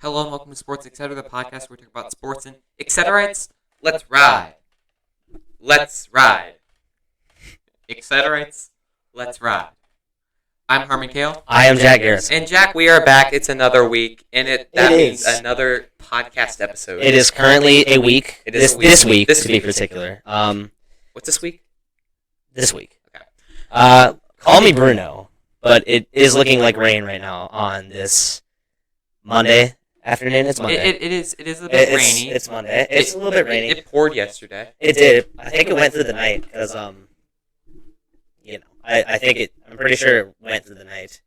Hello and welcome to Sports Etc., the podcast where we talk about sports and Etceterates. Let's ride. Let's ride. Etceterates, let's ride. I'm Harmon, Kahl. I am Jack Garrison. And Jack, we are back. It's another week, and that means is. another podcast episode. It is currently a week. It is this week, to be particular. What's this week? This week. Okay. Call me Bruno, but it is looking like rain right now on this Monday afternoon. It's Monday. It is a bit rainy. It's Monday. It's a little bit rainy. It poured yesterday. It did. I think it went through the night because I'm pretty sure it went through the night.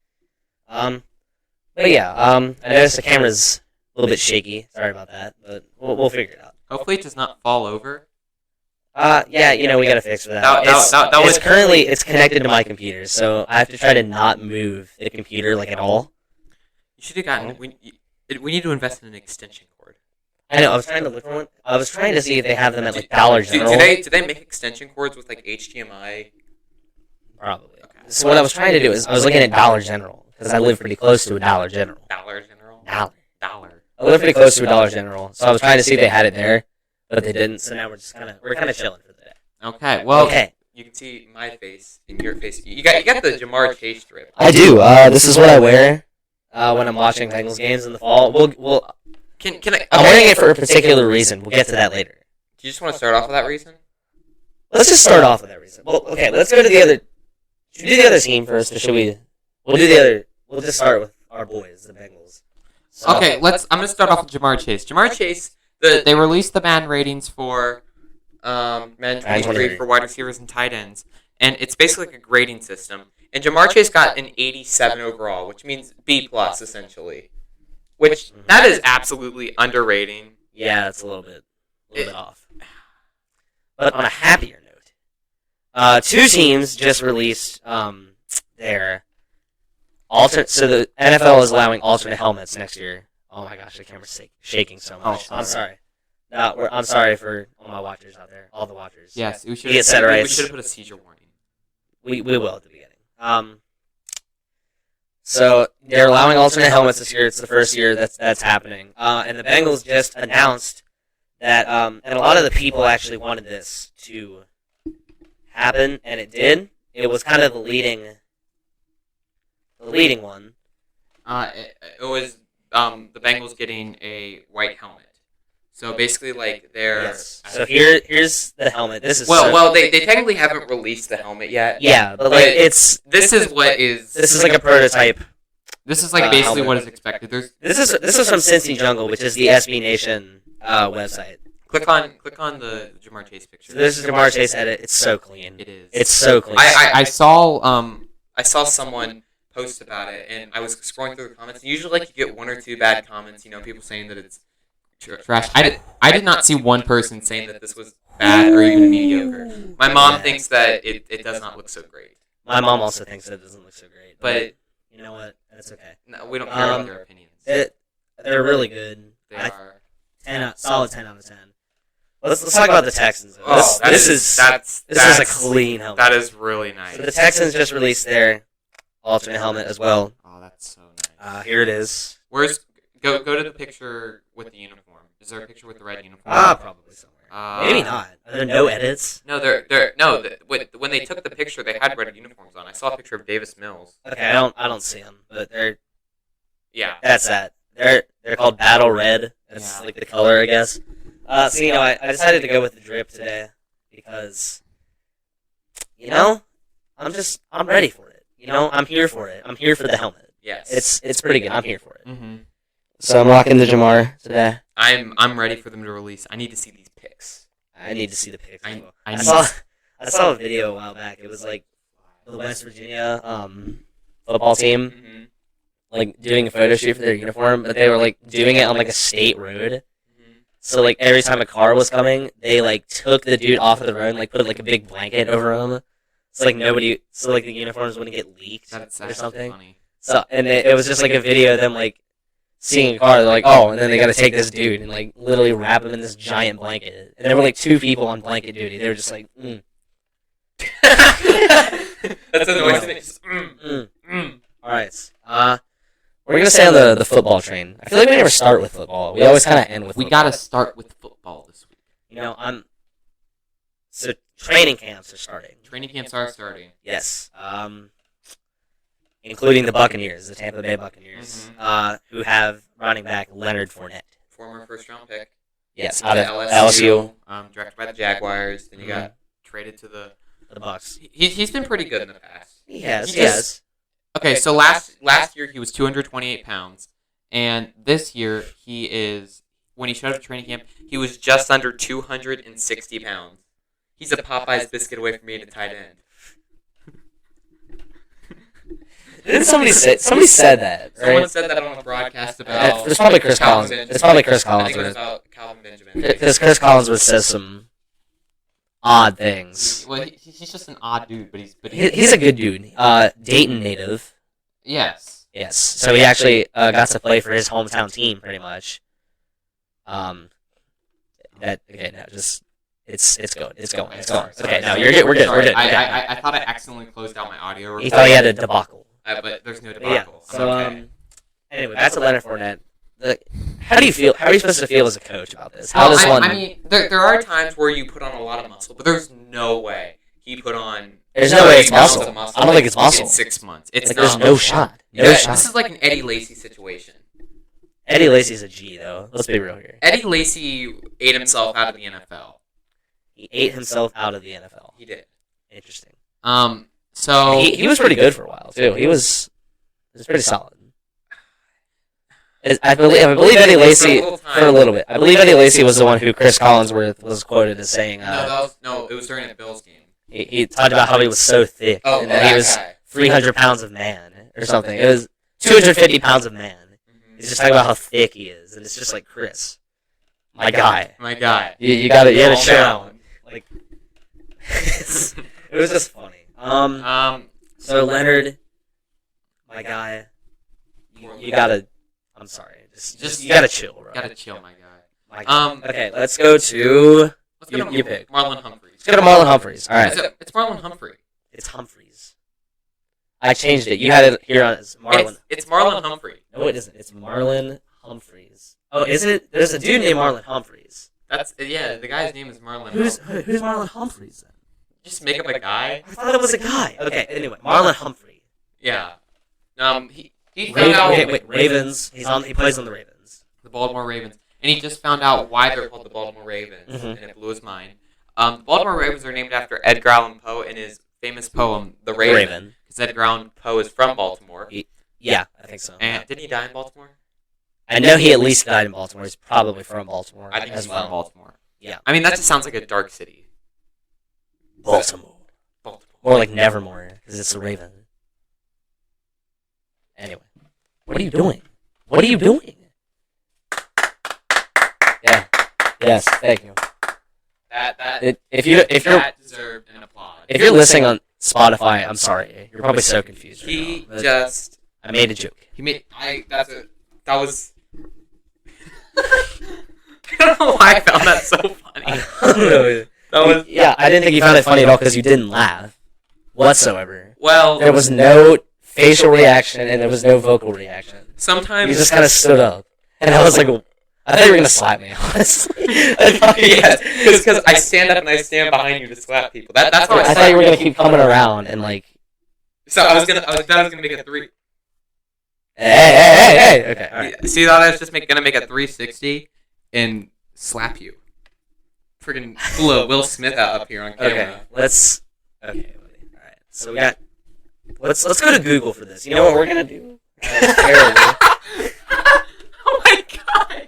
But yeah, I noticed the camera's a little bit shaky. Sorry about that, but we'll figure it out. Hopefully it does not fall over. Yeah, we gotta fix that. It's connected to my computer, so I have to try to not move the computer at all. You should have gotten. We need to invest in an extension cord. I know. I was trying to look for one. I was trying to see if they have them at Dollar General. Do they make extension cords with HDMI? Probably. Okay. So what I was trying to do is I was looking at Dollar General because I live pretty close to a Dollar General. Dollar General. Dollar. I live pretty close to a Dollar General, so I was trying to see if they had it there, but they didn't. So now we're kind of chilling for the day. Okay. Well. Okay. You can see my face and your face. You got the Jamar Chase strip. I do. This is what I wear when I'm watching Bengals games in the fall. I'm wearing it for a particular reason. We'll get to that later. Do you just want to start off with that reason? Let's just start off with that reason. Well, okay. Let's go to the other. Should we do the other team first, or should we? We'll do the other. We'll just start with our boys, the Bengals. So, okay. I'm gonna start off with Jamar Chase. Jamar Chase. They released the man ratings for man 23 for wide receivers and tight ends, and it's basically like a grading system. And Jamar Chase got an 87 overall, which means B+ essentially. Which that is absolutely underrating. Yeah, it's a little bit off. But on a happier note, two teams just released their alternate. So the NFL is allowing alternate helmets next year. Oh my gosh, the camera's shaking so much. I'm sorry. I'm sorry for all my watchers out there, all the watchers. Yes, we should have put a seizure warning. We will at the beginning. So they're allowing alternate helmets this year. It's the first year that's happening. And the Bengals just announced that, and a lot of the people actually wanted this to happen, and it did. It was kind of the leading one. It was the Bengals getting a white helmet. So basically, they're... Yes. So here's the helmet. This is... Well, they technically haven't released the helmet yet. Yeah, but This is like a prototype. This is basically helmet. What is expected. This is from Cincy Jungle, which is the SB Nation website. Click on the Jamar Chase picture. So this is Jamar Chase edit. It's so clean. It is. It's so clean. I saw someone post about it, and I was scrolling through the comments. And usually, you get one or two bad comments. People saying that it's trash. I did not see one person saying that this was bad or even mediocre. My mom thinks that it does not look so great. My mom also thinks that it doesn't look so great. But you know what? That's okay. No, we don't care about their opinions. They're really good. They are solid 10 out of 10. Let's talk about the Texans. This is a clean helmet. That is really nice. So the Texans just released their alternate helmet as well. Oh, that's so nice. Here it is. Go to the picture with the uniform. Is there a picture with the red uniform? Probably somewhere. Maybe not. Are there no edits? No, when they took the picture, they had red uniforms on. I saw a picture of Davis Mills. Okay, I don't see them, but they're... Yeah. That's that. They're called Battle Red. That's the color, I guess. I decided to go with the drip today because, I'm ready for it. I'm here for it. I'm here for the helmet. Yes. It's pretty good. I'm here for it. Mm-hmm. So I'm rocking the Jamar today. I'm ready for them to release. I need to see these pics. I need to see the pics. I saw a video a while back. It was the West Virginia football team doing a photo shoot for their uniform, but they were doing it on a state road. So every time a car was coming, they took the dude off of the road and put a big blanket over him. So the uniforms wouldn't get leaked or something. Funny. So and it was just a video of them seeing a car, they're and then they got to take this dude and literally wrap him in this giant blanket. And there were two people on blanket duty. They were just That's a noise. All right. we're going to stay on the football train. I feel like we never start with football. We always kind of end with football. We got to start with football this week. So training camps are starting. Training camps are starting. Yes. Including the Buccaneers, the Tampa Bay Buccaneers, who have running back Leonard Fournette. Former first-round pick. Yes, out of LSU. Drafted by the Jaguars. Then you got traded to the Bucs. He's been pretty good in the past. He has. Okay, so last year he was 228 pounds, and this year when he showed up at training camp, he was just under 260 pounds. He's a Popeye's biscuit away from being a tight end. Didn't somebody said that? Right? Someone said that on a broadcast about. It's probably Chris Collins. It's probably Chris Collins. I think it was about Calvin Benjamin. Because Chris Collins says some odd things. Well, he's just an odd dude, but he's a good dude. Dayton native. Yes. So he actually got to play for his hometown team, pretty much. It's going. Okay, no, you're good. We're good. I thought I accidentally closed out my audio. He thought he had a debacle. But there's no debacle. Yeah. So anyway, that's a Leonard Fournette. How do you feel? How are you supposed to feel as a coach about this? How does one? I mean, there are times where you put on a lot of muscle, but there's no way he put on. There's no way it's muscle. I don't think it's muscle. In 6 months, it's like, there's no shot. This is like an Eddie Lacy situation. Eddie Lacy's a G, though. Let's be real here. Eddie Lacy ate himself out of the NFL. He ate himself out of the NFL. He did. Interesting. So he was pretty good for a while too. He was pretty solid. I believe Eddie Lacy for a little bit. I believe Eddie Lacy was the one who Chris Collinsworth was quoted as saying. It was during the Bills game. He talked about how he was so thick and that he was 300 pounds of man or something. It was 250 pounds of man. He's just talking about how thick he is, and it's just like Chris, my guy. You gotta show him. Like, it was just funny. So Leonard, my guy, you gotta. I'm sorry, just you gotta chill, bro. Gotta chill, my guy. Okay, let's go to. You pick. Marlon Humphreys. Let's go to Marlon Humphreys. All right. It's Marlon Humphrey. It's Humphreys. I changed it. You had it here on Marlon. It's Marlon Humphrey. No, it isn't. It's Marlon Humphreys. Oh, is it? There's a dude named Marlon Humphreys. The guy's name is Marlon. Who's Marlon Humphreys then? Just make up a guy. I thought it was a guy. Okay, anyway, Marlon Humphrey. Yeah. He found out. Ravens. He plays on the Ravens. The Baltimore Ravens, and he just found out why they're called the Baltimore Ravens, and it blew his mind. The Baltimore Ravens are named after Edgar Allan Poe and his famous poem, The Raven. Because Edgar Allan Poe is from Baltimore. Yeah, I think so. And didn't he die in Baltimore? I know he at least died in Baltimore. He's probably from Baltimore. I think he's from Baltimore. Yeah. I mean, that just sounds like a dark city. Baltimore. More like Nevermore, because it's the Raven. Anyway. What are you doing? What are you doing? Yeah. Yes, thank you. If you're deserved an applause. If you're listening on Spotify, I'm sorry. You're probably so confused. I made a joke. That was. I don't know why I found that so funny. I didn't think you found it funny at all because you didn't laugh whatsoever. Well, there was no facial reaction and there was no vocal reaction. Sometimes you just kind of stood up, and I was like, I thought you were gonna slap me. Honestly, because I stand up and I stand behind you to slap people. That's how I thought you were gonna keep coming around and like. So I was gonna make a 3. Hey. Okay. All right. See, I was just gonna make a 360 and slap you. Freaking pull a Will Smith out up here on camera. Okay. All right. So we got. Let's go to Google for this. You know what we're gonna do? That's terrible. Oh my god.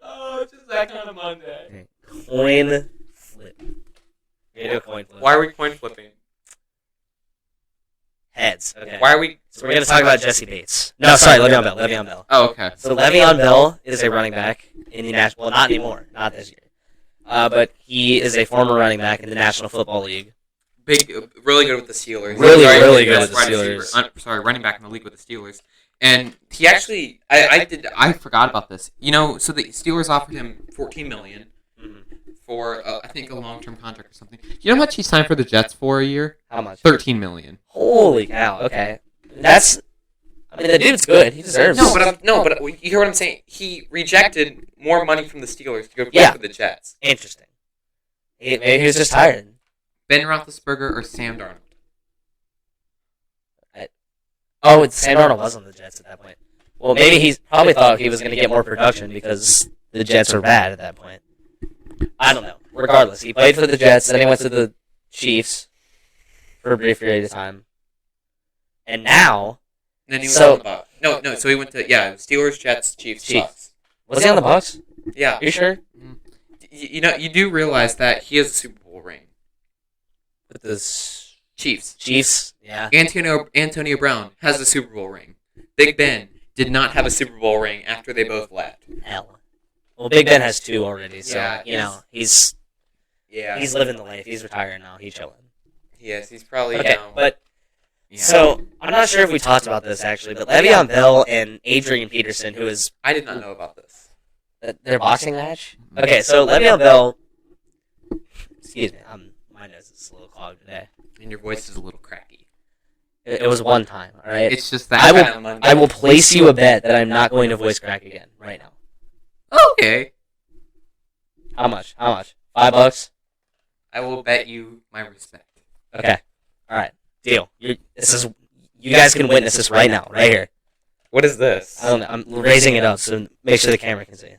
Oh, it's just that kind of Monday. Okay. Coin flip. We're gonna do a coin flip. Why are we coin flipping? Heads. Okay. Why are we? So we're gonna talk about Jesse Bates. No, sorry, Le'Veon Bell. Oh, okay. So Le'Veon Bell is a running back in the national. Well, not anymore. Not this year. But he is a former running back in the National Football League. Really good with the Steelers. Really good with the Steelers. Running back in the league with the Steelers. And he actually, I forgot about this. So the Steelers offered him $14 million for, I think, a long-term contract or something. You know how much he signed for the Jets for a year? How much? $13 million. Holy cow! Okay, that's I mean, the dude's good. He deserves. But you hear what I'm saying? He rejected more money from the Steelers to go play for the Jets. Interesting. Maybe he was just tired. Ben Roethlisberger or Sam Darnold? Sam Darnold was on the Jets at that point. Well, maybe he probably thought he was going to get more production because the Jets were bad at that point. I don't know. Regardless, he played for the Jets, then he went to the Chiefs for a brief period of time. And now... Then he was on the Bucs. No, so he went to, Steelers, Jets, Chiefs. Bucs. Was he on the Bucs? Yeah. You sure? You do realize that he has a Super Bowl ring. With the Chiefs, yeah. Antonio Brown has a Super Bowl ring. Big Ben did not have a Super Bowl ring after they both left. Hell. Well, Big Ben has 2 already, so, he's living the life. He's retired now. He's chilling. Yes, he's probably, but... Yeah. So, I'm not sure if we talked about this, actually, but Le'Veon Bell and Adrian Peterson, who is... I did not know about this. Their boxing match? Okay, so Le'Veon Bell... Excuse me, my nose is a little clogged today. And your voice is a little cracky. It was one time, alright? It's just that I will place you a bet that I'm not going to voice crack again, right now. Okay. How much? $5? I will bet you my respect. Okay. Alright. Deal. You guys can witness this right now, right here. What is this? I don't know. I'm raising it up so make sure the camera can see it.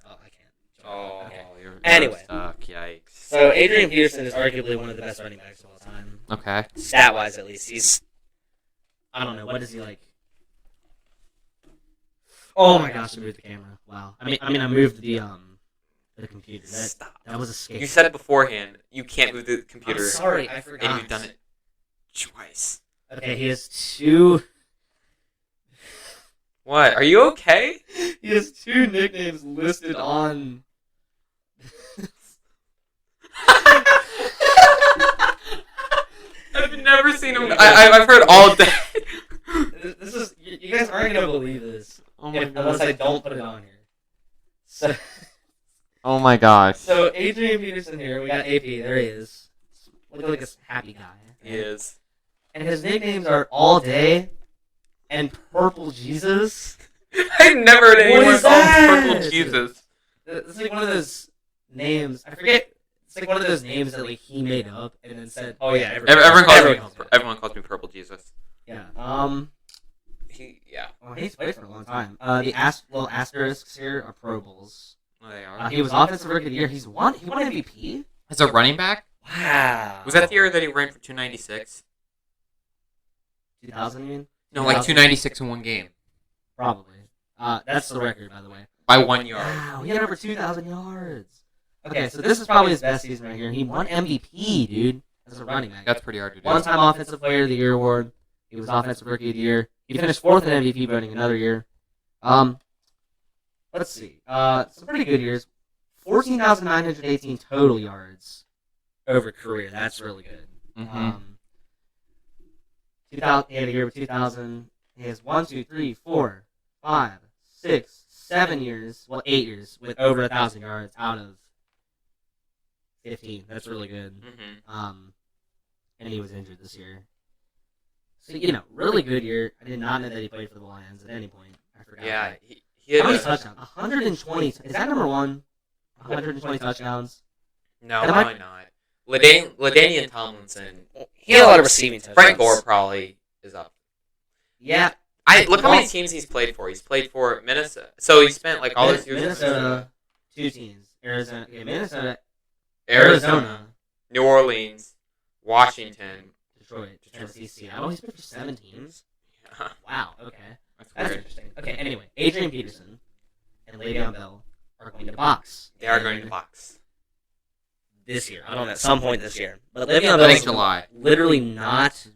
Oh, I can't. Oh, okay. You're anyway. Stuck. Yikes. So Adrian Peterson is arguably one of the best running backs of all time. Okay. Stat-wise, at least, he's. I don't know. What is he like? Oh my gosh! I moved the camera. Wow. I mean, I moved the computer. That was a scare. You said it beforehand. You can't move the computer. I'm sorry, I forgot. And you've done it twice. Okay, he has 2. What? Are you okay? He has 2 nicknames listed on. I've never seen him. I've heard all day. This is you guys aren't gonna believe this. Oh my unless I don't put it on here. So. Oh my gosh. So Adrian Peterson here. We got AP. There he is. Look like a happy guy. He is. And his nicknames are All Day and Purple Jesus. I've never heard anyone call him Purple Jesus. It's like one of those names. I forget. It's like one of those names that like he made up and then said, "Oh yeah, everyone calls me Purple Jesus." Yeah. Well, he's played for a long time. The little asterisks here are Pro Bowls. Oh, they are. He was Offensive Rookie of the Year. He won MVP as a running back. Wow. Was that the year that he ran for 296? 2000, you mean? No, like 296 in one game. Probably. That's the record, by the way. By 1 yard. Wow, he had over 2,000 yards. Okay, so this is probably his best season right here. He won MVP, dude, as a running back. That's pretty hard to do. One-time Offensive Player of the Year award. He was Offensive Rookie of the Year. He finished 4th in MVP voting another year. Let's see. Some pretty good years. 14,918 total yards over career. That's really good. Mm-hmm. 2000. He had a year with 2,000. He has 1, 2, 3, 4, 5, 6, 7 years. Well, 8 years with over 1,000 yards out of 15. That's really good. Mm-hmm. And he was injured this year. So, really good year. I did not know that he played for the Lions at any point. I forgot. Yeah, he had how many touchdowns? 120. Is that number 1? 120 touchdowns? No, probably not. LaDainian Tomlinson. He had a lot of receiving touchdowns. Frank Gore probably is up. Yeah. Look how many teams he's played for. He's played for Minnesota. So he spent like all his years Minnesota. 2 teams. Arizona. New Orleans. Washington. Detroit. Tennessee. Seattle. He's played for 7 teams. Yeah. Wow. Okay. That's That's weird. interesting. Okay. Anyway, Adrian Peterson and Le'Veon Bell are going to box. They are going to box this year. I don't know. At some point this year. But Le'Veon Bell is July. Literally not.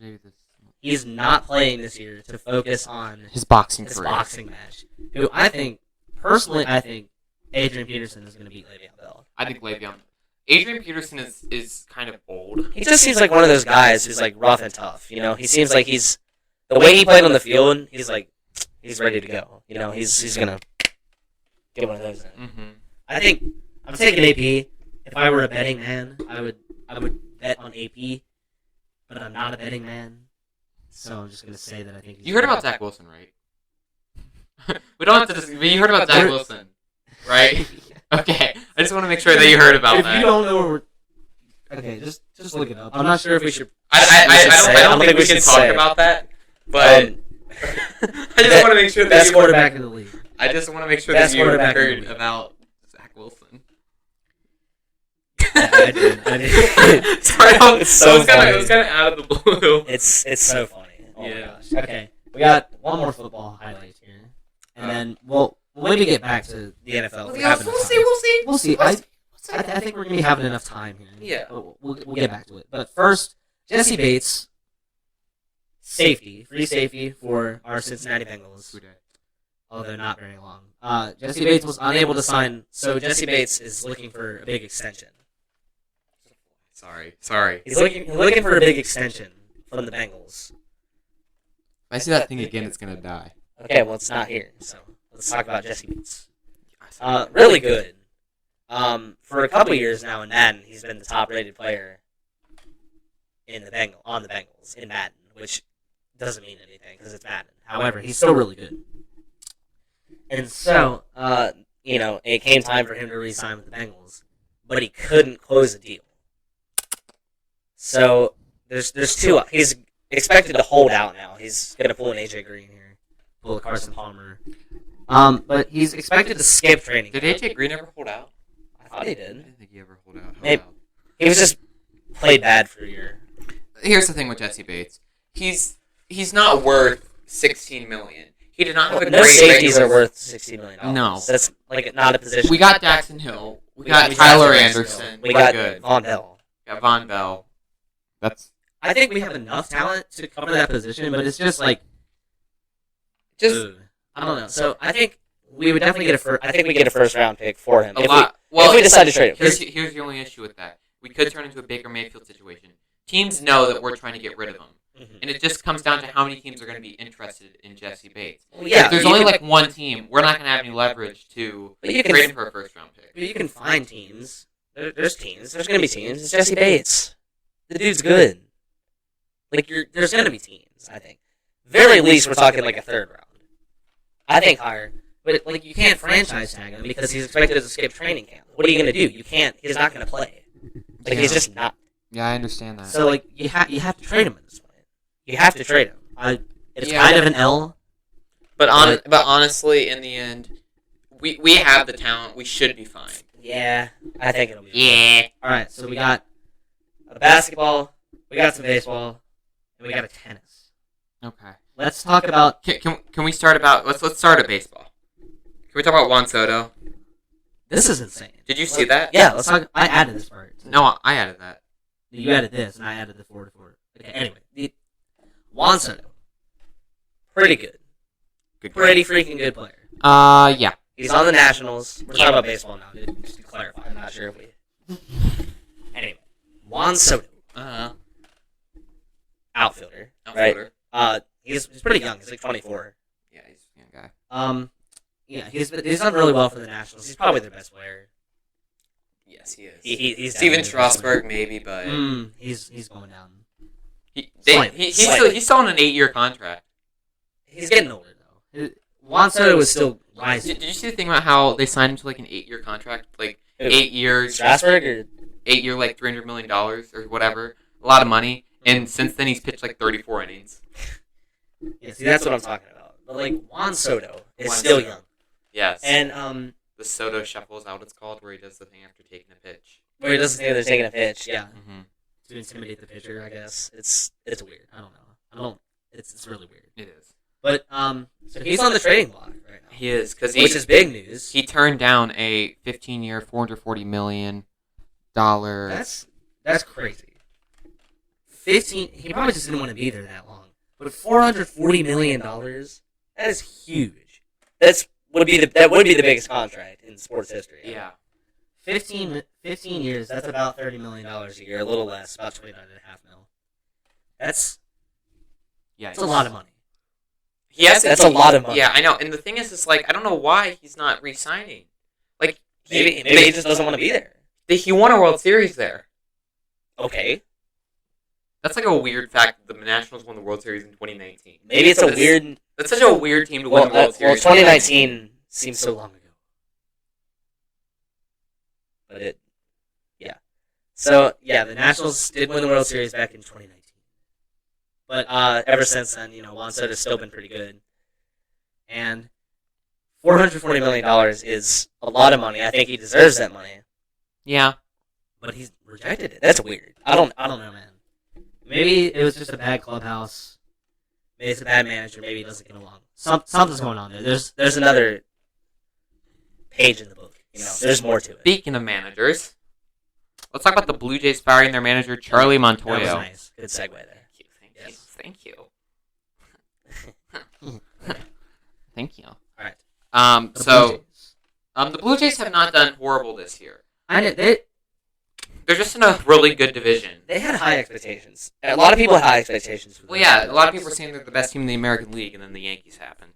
He's not playing this year to focus on his boxing his career. boxing match. Who I think Adrian Peterson is going to beat Le'Veon Bell. I think Adrian Peterson is kind of old. He just seems like one of those guys who's like rough and tough. He seems like he's the way he played on the field. He's like he's ready to go. He's gonna get one of those. Mm-hmm. I think I'm taking AP. If I were a betting man, I would bet on AP, but I'm not a betting man, So I'm just gonna say that I think you heard about Zach Wilson, right? We don't have to. But you heard about Zach Wilson, right? Okay, I just want to make sure that you heard about that. If you don't know, okay, just look it up. I'm not sure if we should. I don't think we should talk about that, but I just want to make sure that best quarterback in the league. I just want to make sure that you heard about Zach Wilson. I did. Sorry, it was kind of out of the blue. It's so funny. Oh my gosh. Okay, we got one more football highlight here, and then we'll maybe get back to the NFL. We'll see. I think we're gonna be having enough time here. Yeah, we'll get back to it. But first, Jesse Bates, free safety for our Cincinnati Bengals. Although not very long. Jesse Bates was unable to sign, so Jesse Bates is looking for a big extension. Sorry. He's looking for a big extension from the Bengals. If I see that thing again, it's gonna die. Okay, well it's not here, so let's talk about Jesse Bates. Really good. For a couple years now in Madden, he's been the top-rated player on the Bengals in Madden, which doesn't mean anything because it's Madden. However, he's still really good. And so, it came time for him to re-sign with the Bengals, but he couldn't close the deal. So there's two. He's expected to hold out now. He's gonna pull an AJ Green here, pull a Carson Palmer. But he's expected to skip training. Did AJ Green ever hold out? I thought he did. I didn't think he ever hold out. Maybe. He was just played bad for a year. Here's the thing with Jesse Bates. He's not worth $16 million. He did not have a no great safeties are worth $16 million. No. That's not a position. We got Daxton Hill. We got Tyler Anderson. We got Von Bell. Got Von Bell. I think we have enough talent to cover that position, but it's just I don't know. So I think we would definitely get a first round pick for him if we decide to trade him. Here's the only issue with that. We could turn into a Baker Mayfield situation. Teams know that we're trying to get rid of him. Mm-hmm. And it just comes down to how many teams are going to be interested in Jesse Bates. Well, yeah, if there's only one team, we're not going to have any leverage to trade him for a first round pick. But you can find teams. There's teams. There's going to be teams. It's Jesse Bates. The dude's good. There's going to be teams, I think. Very least, we're talking a third round. I think higher. But, you can't franchise tag him because he's expected to skip training camp. What are you going to do? You can't. He's not going to play. He's just not. Yeah, I understand that. So, you have to trade him at this point. You have to trade him. It's kind of an L. But honestly, in the end, we have the talent. We should be fine. Yeah, I think it'll be fine. All right, so we got a basketball, we got some baseball, and we got a tennis. Okay. Let's talk about... Can we start about... Let's start at baseball. Can we talk about Juan Soto? This is insane. Did you see that? Yeah, let's talk... I added this part. No, I added that. You added this, and I added the 4-4. Okay, anyway. Juan Soto. Pretty good. Pretty freaking good player. Yeah. He's on the Nationals. We're talking about baseball now, just to clarify. I'm not sure if we... Anyway. Juan Soto. Uh-huh. Outfielder. Right? He's pretty young. He's 24. Yeah, he's a young guy. Yeah, he's done really well for the Nationals. He's probably their best player. Yes, he is. He's Steven Strasburg, maybe, but... He's going down. He's still on an 8-year contract. He's getting older, though. Juan Soto is still rising. Did you see the thing about how they signed him to, an 8-year contract? 8 years... Strasburg, or... 8-year, $300 million, or whatever. A lot of money. And since then, he's pitched, 34 innings. Yeah, see, that's what I'm talking about. But, Juan Soto is still young. Yes. And, the Soto shuffle is that what it's called, where he does the thing after taking a pitch. Where he does the thing after taking a pitch, yeah. Mm-hmm. To intimidate the pitcher, I guess. It's weird. I don't know. It's really weird. It is. But, so he's on the trading block right now. He is, which is big news. He turned down a 15-year, $440 million. That's crazy. 15. He probably just didn't want to be there that long. But $440 million, that is huge. That would be the biggest contract in sports history. Yeah. 15 years, that's about $30 million a year, a little less, about $29.5 million. That's a lot of money. That's a lot of money. Yeah, I know. And the thing is I don't know why he's not re-signing. Maybe he just doesn't want to be there. He won a World Series there. Okay. That's like a weird fact that the Nationals won the World Series in 2019. Maybe it's a weird. That's such a weird team to win the World Series. Well, 2019 seems so long ago. But yeah. So, yeah, the Nationals did win the World Series back in 2019. But ever since then, Juan Soto's still been pretty good. And $440 million is a lot of money. I think he deserves that money. Yeah. But he's rejected it. That's weird. I don't know, man. Maybe it was just a bad clubhouse. Maybe it's a bad manager. Maybe he doesn't get along. Something's going on there. There's another page in the book. There's more to it. Speaking of managers, let's talk about the Blue Jays firing their manager, Charlie Montoyo. That was nice. Good segue there. Thank you. Thank you. All right. The Blue Jays have not done horrible this year. They're just in a really good division. They had high expectations. A lot of people had high expectations. Well, yeah, a lot of people were saying they're the best team in the American League, and then the Yankees happened.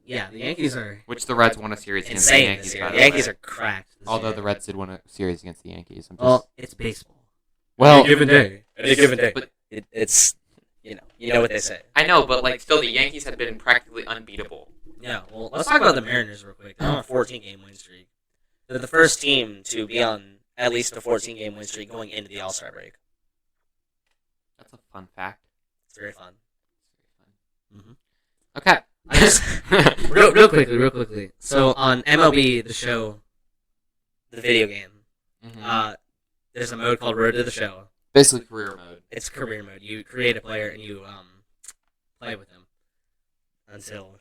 Yeah, the Yankees are... Which the Reds won a series against the Yankees. The Yankees are cracked. Although the Reds did win a series against the Yankees. Well, it's baseball. Well, Any given day. But it's, you know what they say. I know, but still, the Yankees had been practically unbeatable. Yeah, well, let's talk about the Mariners real quick. They're on a 14-game win streak. They're the first team to be on at least a 14-game win streak going into the All-Star break. That's a fun fact. It's very fun. Mm-hmm. Okay. I just real quickly. So on MLB, the show, the video game, there's a mode called Road to the Show. Basically career mode. It's career mode. You create a player and you play with them until.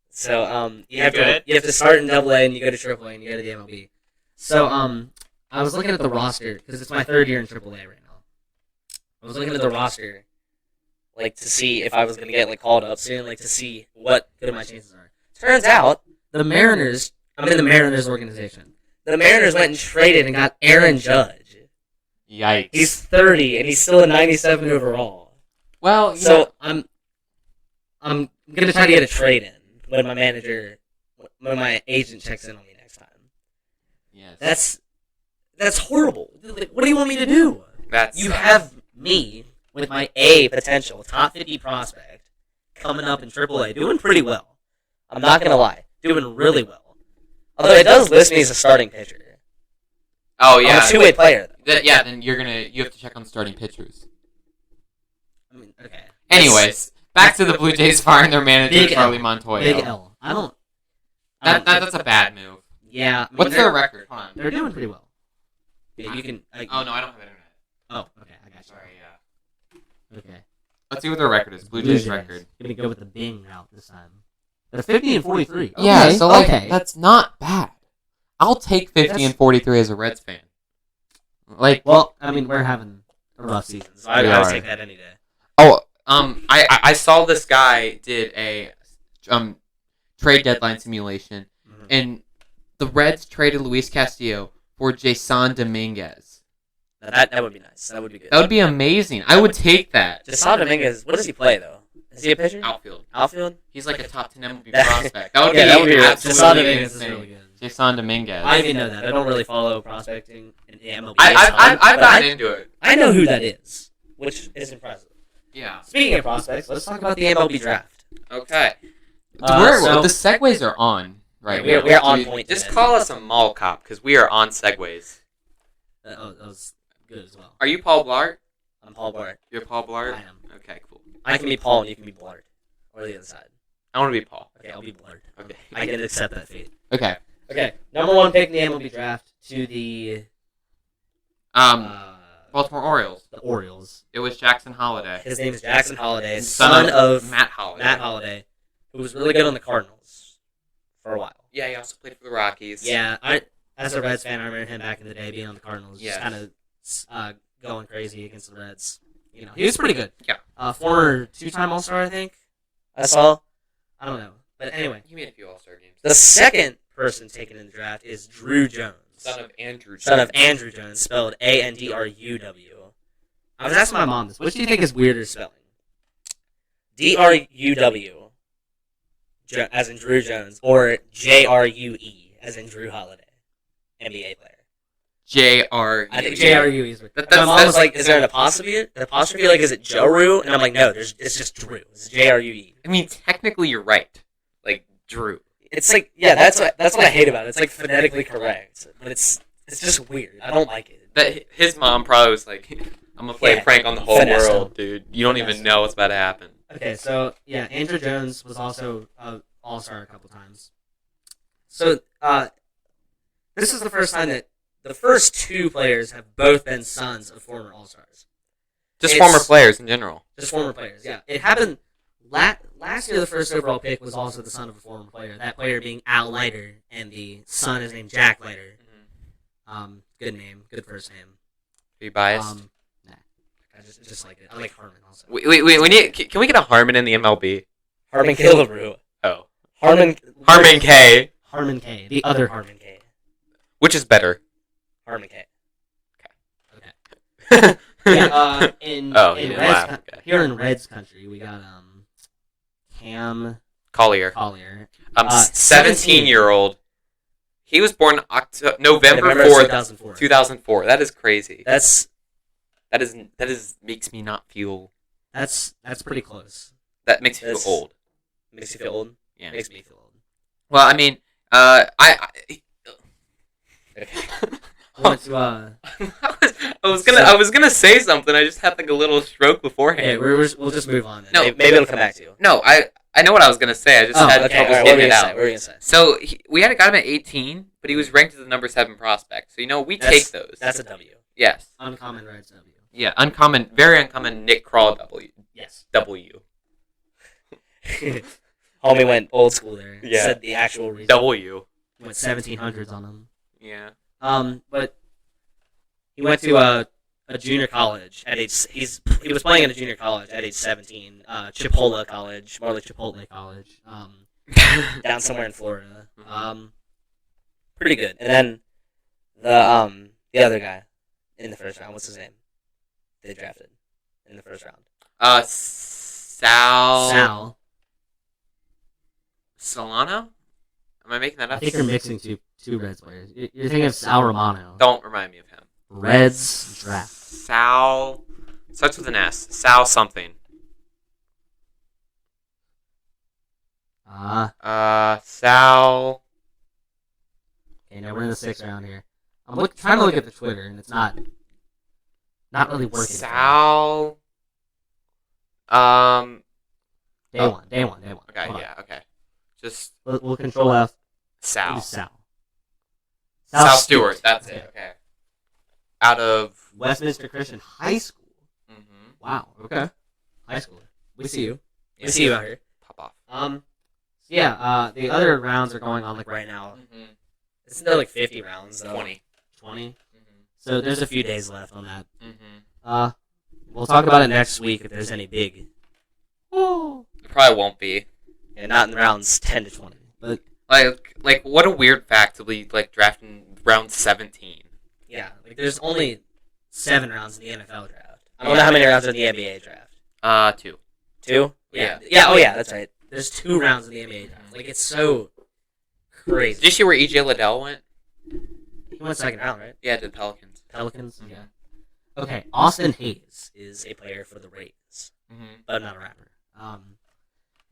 So you have to start in AA and you go to AAA and you go to the MLB. So I was looking at the roster because it's my third year in AAA right now. I was looking at the roster. To see if I was going to get, called up soon, to see what good my chances are. Turns out, the Mariners, I'm in the Mariners organization. The Mariners went and traded and got Aaron Judge. Yikes. He's 30, and he's still a 97 overall. Well, so I'm going to try to get a trade in when my agent checks in on me next time. Yes. That's horrible. What do you want me to do? You have me with my A potential, top 50 prospect, coming up in AAA, doing pretty well. I'm not going to lie. Doing really well. Although it does list me as a starting pitcher. Oh, yeah. I'm a two-way player, though. Then you have to check on starting pitchers. I mean, okay. Anyways, back to the Blue Jays firing their manager, Charlie Montoyo. Big L. That's a bad move. Yeah. What's their record? Hold on. They're doing pretty well. You can... Oh, no, I don't have internet. Oh, okay. I got you. Sorry, yeah. Okay. Let's see what their record is. Blue Jays record. Gonna go with the Bing route this time. They're 50-43. Okay. Yeah, so that's not bad. I'll take 50-43 as a Reds fan. Well, I mean, we're having a rough season, so I would take that any day. Oh, I saw this guy did a trade deadline simulation, and the Reds traded Luis Castillo for Jason Dominguez. That would be nice. That would be good. That would be amazing. I would take that. Jason Dominguez, what does he play, though? Is he a pitcher? Outfield? He's like a top 10 MLB prospect. That would be absolutely Jason Dominguez is really good. Jason Dominguez. I didn't know that. I don't really follow prospecting in the MLB. I've gotten into it. I know who that is, which is impressive. Yeah. Speaking of prospects, let's talk about the MLB draft. Okay. The segues are on right now. We're on point. Just call us a mall cop, because we are on segues. That was good as well. Are you Paul Blart? I'm Paul Blart. You're Paul Blart? I am. Okay, cool. I can be Paul and you can be Blart. Or the other side. I want to be Paul. Okay, I'll be Blart. Okay. I can accept that fate. Okay. Okay, number one pick in the MLB draft to the... Baltimore Orioles. The Orioles. It was Jackson Holiday. His name is Jackson Holiday, son of Matt Holliday. Who was really good on the Cardinals for a while. Yeah, he also played for the Rockies. Yeah, as a Reds fan, I remember him back in the day being on the Cardinals. Just kind of going crazy against the Reds. He was pretty good. Yeah. Former two-time All-Star, I think. I saw. I don't know. But anyway. He made a few All-Star games. The second person taken in the draft is Drew Jones. Son of Andrew Jones, spelled Andruw. I was asking my mom this. Which do you think is weirder spelling? Druw, as in Drew Jones, or Jrue, as in Drew Holiday, NBA player? J-R-U. I think J-R-U is. My mom was like, "Is there an apostrophe? Like, is it Joru?" And I'm like, "No, it's just Drew. It's J-R-U-E." I mean, technically, you're right. Like Drew. It's like, yeah, that's what I hate about it. It's like phonetically correct, but it's just weird. I don't like it. That his mom probably was like, "I'm gonna play a prank on the whole world, dude. You don't even know what's about to happen." Okay, so yeah, Andrew Jones was also All-Star a couple times. So this is the first time that the first two players have both been sons of former All-Stars. Just former players in general. Just former players, yeah. It happened last year. The first overall pick was also the son of a former player. That player being Al Leiter, and the son is named Jack Leiter. Good name, good first name. Are you biased? Nah, I just like it. I like Harmon also. Wait. Can we get a Harmon in the MLB? Harmon K. LaRue. Oh. Harmon K. Harmon K. The other Harmon K. Which is better? Harmon K. Okay. Yeah. Here in Reds country, we got Cam Collier. 17-year-old. He was born November 4th, 2004. That is crazy. That is makes me not feel. That's pretty close. That makes me feel old. Makes you feel old? Yeah. Makes me feel old. Well, I mean, I was gonna say something. I just had like a little stroke beforehand. Okay, we'll just move on. Then. No, maybe it'll come back to you. No, I know what I was gonna say. I just had trouble getting it out. What were you gonna say? So we had got him at 18, but he was ranked as the number 7 prospect. So we take those. That's a W. Yes. Uncommon Reds W. Yeah, very uncommon Nick Krall W. Yes. W. Homie went old school there. Yeah. Said the actual reason. W. Went 1700s on him. Yeah. But he went to a junior college at age. He was playing at a junior college at age 17. Chipola College, more like Chipotle College. Down somewhere in Florida. Pretty good. And then the other guy in the first round. What's his name? They drafted in the first round. Sal. Solano? Am I making that up? I think you're mixing two Reds players. You're thinking of Sal Romano. Don't remind me of him. Reds draft. Sal. Starts with an S. Sal something. Sal. Okay, now we're in the 6th round here. I'm trying to look at the Twitter, and it's not really working. Sal. Day one. Okay, yeah, okay. Just we'll control F. Sal. Sal Stewart. That's it. Okay. Out of Westminster Christian High School. Mm-hmm. Wow. Okay. High school. We see you. We see you out here. Pop off. Yeah. The other rounds are going on like right now. Mm-hmm. Isn't there like 50 rounds? Though? 20. Mm-hmm. So there's a few days left on that. Mm-hmm. We'll talk about it next week if there's any big. Oh. It probably won't be. Yeah, not in rounds 10 to 20. But like what a weird fact to be like drafting round 17. Yeah, like there's only 7 rounds in the NFL draft. I don't know how many rounds are in the NBA draft. 2. 2? Yeah. Yeah. Oh yeah, that's right. There's 2 rounds in the NBA draft. Like it's so crazy. Did you see where EJ Liddell went? He went 2nd round, right? Yeah, to the Pelicans. Pelicans. Mm-hmm. Yeah. Okay. Austin Hayes is a player for the Rays, but not a rapper.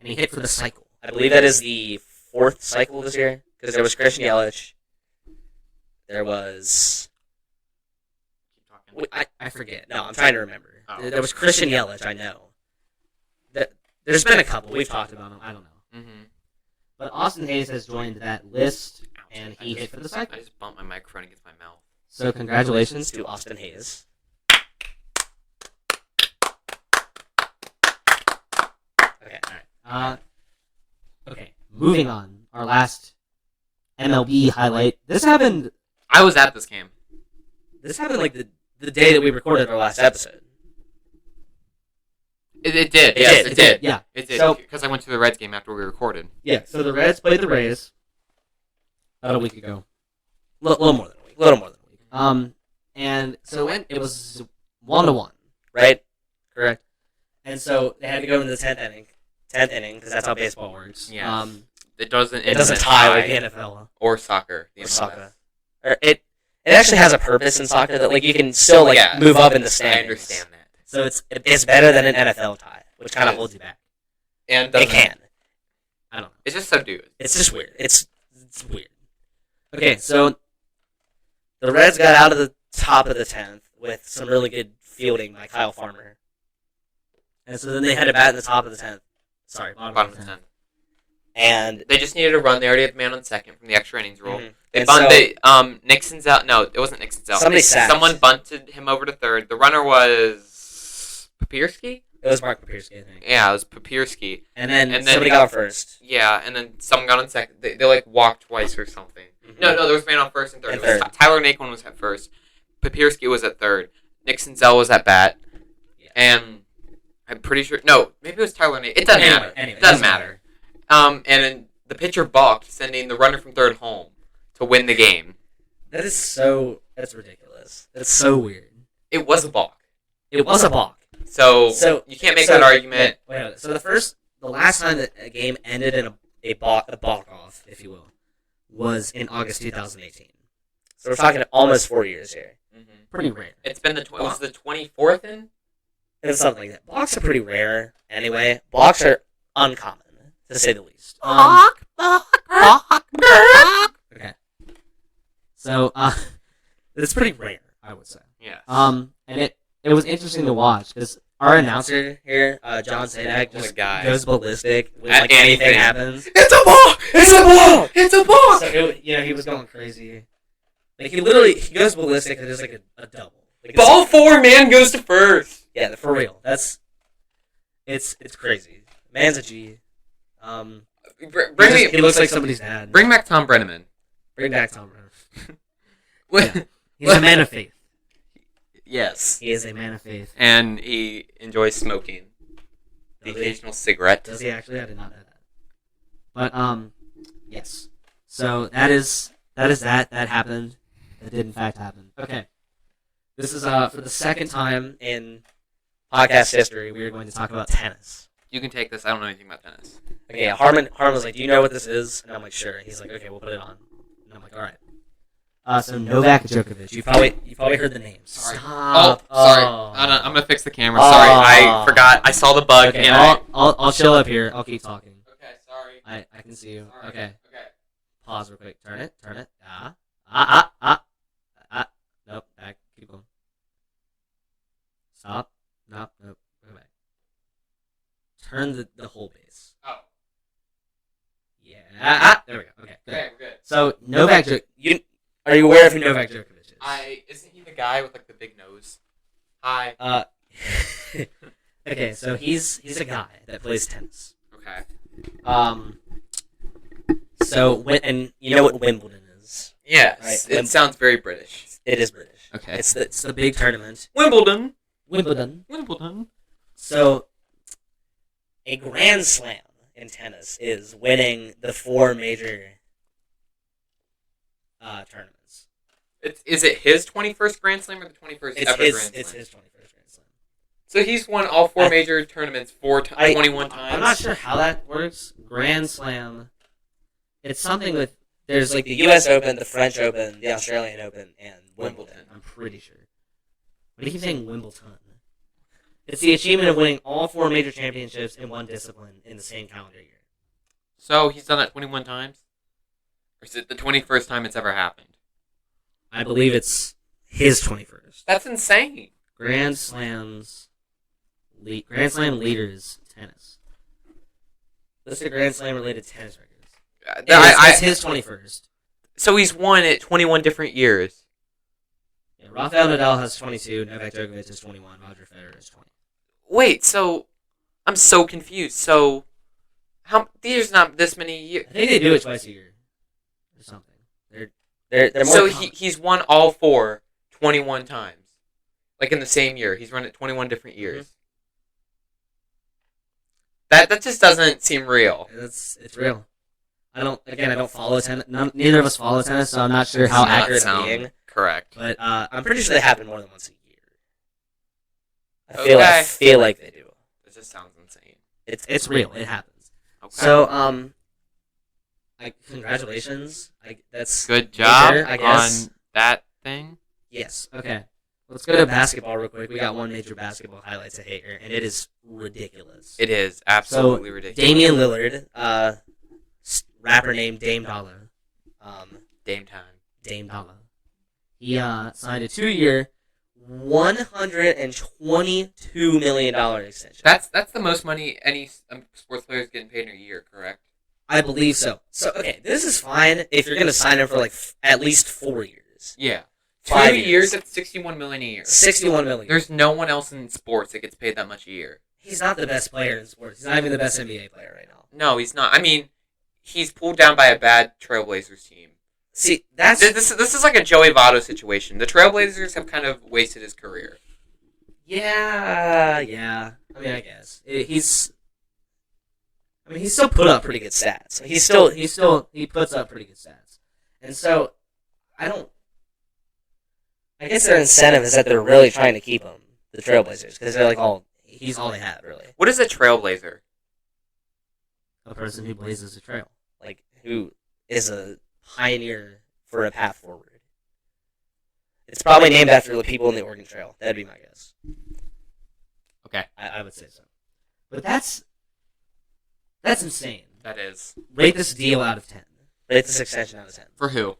And he hit for the cycle. I believe that is the 4th cycle this year because there was Christian Yelich. There was. I forget. No, I'm trying to remember. Oh. There was Christian Yelich, I know. There's been a couple. We've talked about them. I don't know. Mm-hmm. But Austin Hayes has joined that list, and he hit for the cycle. I just bumped my microphone against my mouth. So congratulations to Austin Hayes. Okay. All right. Okay. Moving on. Our last MLB highlight. This happened. I was at this game. This happened like the day that we recorded our last episode. It did. Yes, it did. Yeah. It did. So, because I went to the Reds game after we recorded. Yeah. So the Reds played the Rays about a week ago. A little more than a week. And so it was 1-1, right? Correct. And so they had to go into the 10th inning because that's how baseball works. Yeah. It doesn't tie like the NFL or soccer. Or soccer. Or it it actually has a purpose in soccer that like you can still like move up in the standings. I understand that. So it's better than an NFL tie, which kind of holds you back. And it can. I don't know. It's just subdued. It's just weird. It's weird. Okay, so The Reds got out of the top of the 10th with some really good fielding by Kyle Farmer. And so then they had to bat in the top of the 10th. Sorry, Bottom of the 10th. And they just needed a run. They already had the man on second from the extra innings rule. Mm-hmm. They bunted. Nixon's out. No, it wasn't Nixon's out. Someone bunted him over to third. The runner was Papierski? It was Mark Papierski, I think. Yeah, it was Papierski. And then somebody got on first. Yeah, and then someone got on second. They like walked twice or something. Mm-hmm. No, there was a man on first and third. Tyler Naquin was at first. Papierski was at third. Nixon Zell was at bat. Yeah. And I'm pretty sure. No, maybe it was Tyler Naquin. It doesn't matter. Anyway, it doesn't matter. And then the pitcher balked, sending the runner from third home to win the game. That's ridiculous. That's so weird. It was a balk. It was a balk. So you can't make that argument. Wait, so the last time that a game ended in a balk off, if you will, was in August 2018. So we're talking almost 4 years here. Mm-hmm. Pretty rare. It's been it was the 24th in? It was something like that. Balks are pretty rare anyway. Balks are uncommon, to say the least. Okay. So, it's pretty rare, I would say. Yeah. And it was interesting to watch because our announcer here, John Sadak, just goes ballistic when like anything happens. It's a ball! It's a ball! It's a ball! So he was going crazy. Like he goes ballistic and there's like a double. Like, ball 4, man goes to first. Yeah, for real. It's crazy. Man's a G. He looks like somebody's dad. Bring back Tom Brenneman. Bring back Tom Brenneman. Yeah. He's a man of faith. Yes. He is a man of faith. And he enjoys smoking. The occasional cigarette. Does he actually? I did not know that. But, yes. So, that is that. That happened. That did, in fact, happen. Okay. This is, for the second time in podcast history, we are going to talk about tennis. You can take this. I don't know anything about tennis. Okay, yeah, Harmon was like, do you know what this is? And I'm like, sure. He's like, okay, we'll put it on. And I'm like, all right. So Novak Djokovic. You probably heard the names. Sorry. Stop. Sorry. I'm gonna fix the camera. Sorry, I forgot. I saw the bug. Okay, and I'll chill up here. I'll keep talking. Okay, sorry. I can see you. Sorry. Okay. Okay. Pause real quick. Turn it. Nope. Back. Keep going. Stop. Nope. Go back. Turn the whole base. Oh. Yeah. There we go. Okay. Good. Okay, we're good. So Novak Djokovic. Are you aware of who Novak Djokovic is? Isn't he the guy with like the big nose? Hi. Okay, so he's a guy that plays tennis. Okay. So and you know what Wimbledon is? Yes. Right? It sounds very British. It is British. Okay. It's the big tournament. Wimbledon. So a Grand Slam in tennis is winning the 4 major tournaments. Is it his 21st Grand Slam or the 21st ever Grand Slam? It's his 21st Grand Slam. So he's won all 4 major tournaments 21 times? I'm not sure how that works. Grand Slam. It's something with... There's like the U.S. Open, the French Open, the Australian Open, and Wimbledon. I'm pretty sure. What do you keep saying Wimbledon? It's the achievement of winning all 4 major championships in one discipline in the same calendar year. So he's done that 21 times? Or is it the 21st time it's ever happened? I believe it's his 21st. That's insane. Grand Slam leaders tennis. List of Grand Slam related tennis records. It's his 21st. So he's won it 21 different years. Yeah, Rafael Nadal has 22. Novak Djokovic has 21. Roger Federer has 20. Wait, so I'm so confused. So there's not this many years. I think they do it twice a year or something. They're more so he's won all 4 21 times. Like in the same year. He's run it 21 different years. Mm-hmm. That just doesn't seem real. It's real. I don't follow tennis. Neither of us follow tennis, so I'm not sure how accurate it's being. Correct. But I'm pretty sure they happen more than once a year. I feel like they do. This just sounds insane. It's real. It happens. Okay. So congratulations. That's good job major, I guess. on that thing. Yes. Okay. Let's go to basketball real quick. We got one major basketball highlight to hate here, and it is ridiculous. It is absolutely ridiculous. Damian Lillard, rapper named Dame Dollar. Dame time. Dame Dollar. He signed a 2-year, $122 million extension. That's the most money any sports player is getting paid in a year, correct? I believe so. So, okay, this is fine if you're going to sign him for, like, at least 4 years. Yeah. 5 2 years, that's $61 million a year. $61 million. There's no one else in sports that gets paid that much a year. He's not the best player in sports. He's not even the best NBA player right now. No, he's not. I mean, he's pulled down by a bad Trailblazers team. See, that's... This is like a Joey Votto situation. The Trailblazers have kind of wasted his career. Yeah. I mean, I guess. He's still put up pretty good stats. He puts up pretty good stats. And so, I guess their incentive is that they're really trying to keep him, the Trailblazers, because they're like, he's all they have, really. What is a Trailblazer? A person who blazes a trail. Like, who is a pioneer for a path forward. It's probably named after the people in the Oregon Trail. That'd be my guess. Okay. I would say so. But that's insane. That is. Rate this deal out of 10. Rate this extension out of 10. For who?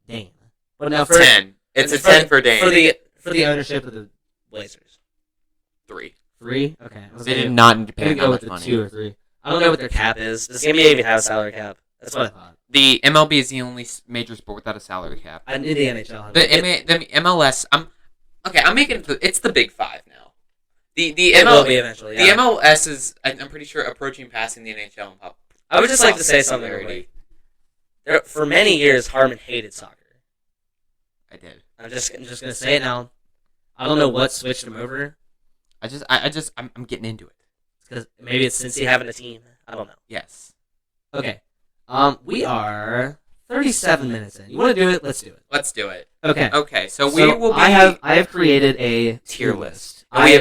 Dame. But now for 10. It's a 10 for Dame. For the ownership of the Blazers. 3. 3? Okay. They did not need to pay that much much money. 2 or 3. I don't know what their cap is. Does the NBA even have a salary cap? That's what I thought. The MLB is the only major sport without a salary cap. I knew the NHL had the MLS. I'm making it's the Big Five now. It will be eventually. The MLS is, I'm pretty sure, approaching passing the NHL in pop. I would just like to say something already. For many years, Harmon hated soccer. I did. I'm just gonna say it now. I don't know what switched him over. I'm getting into it. Because maybe it's Cincy having a team. I don't know. Yes. Okay. We are 37 minutes in. You want to do it? Let's do it. Let's do it. Okay. Okay. So we will be. I have created a tier list. And we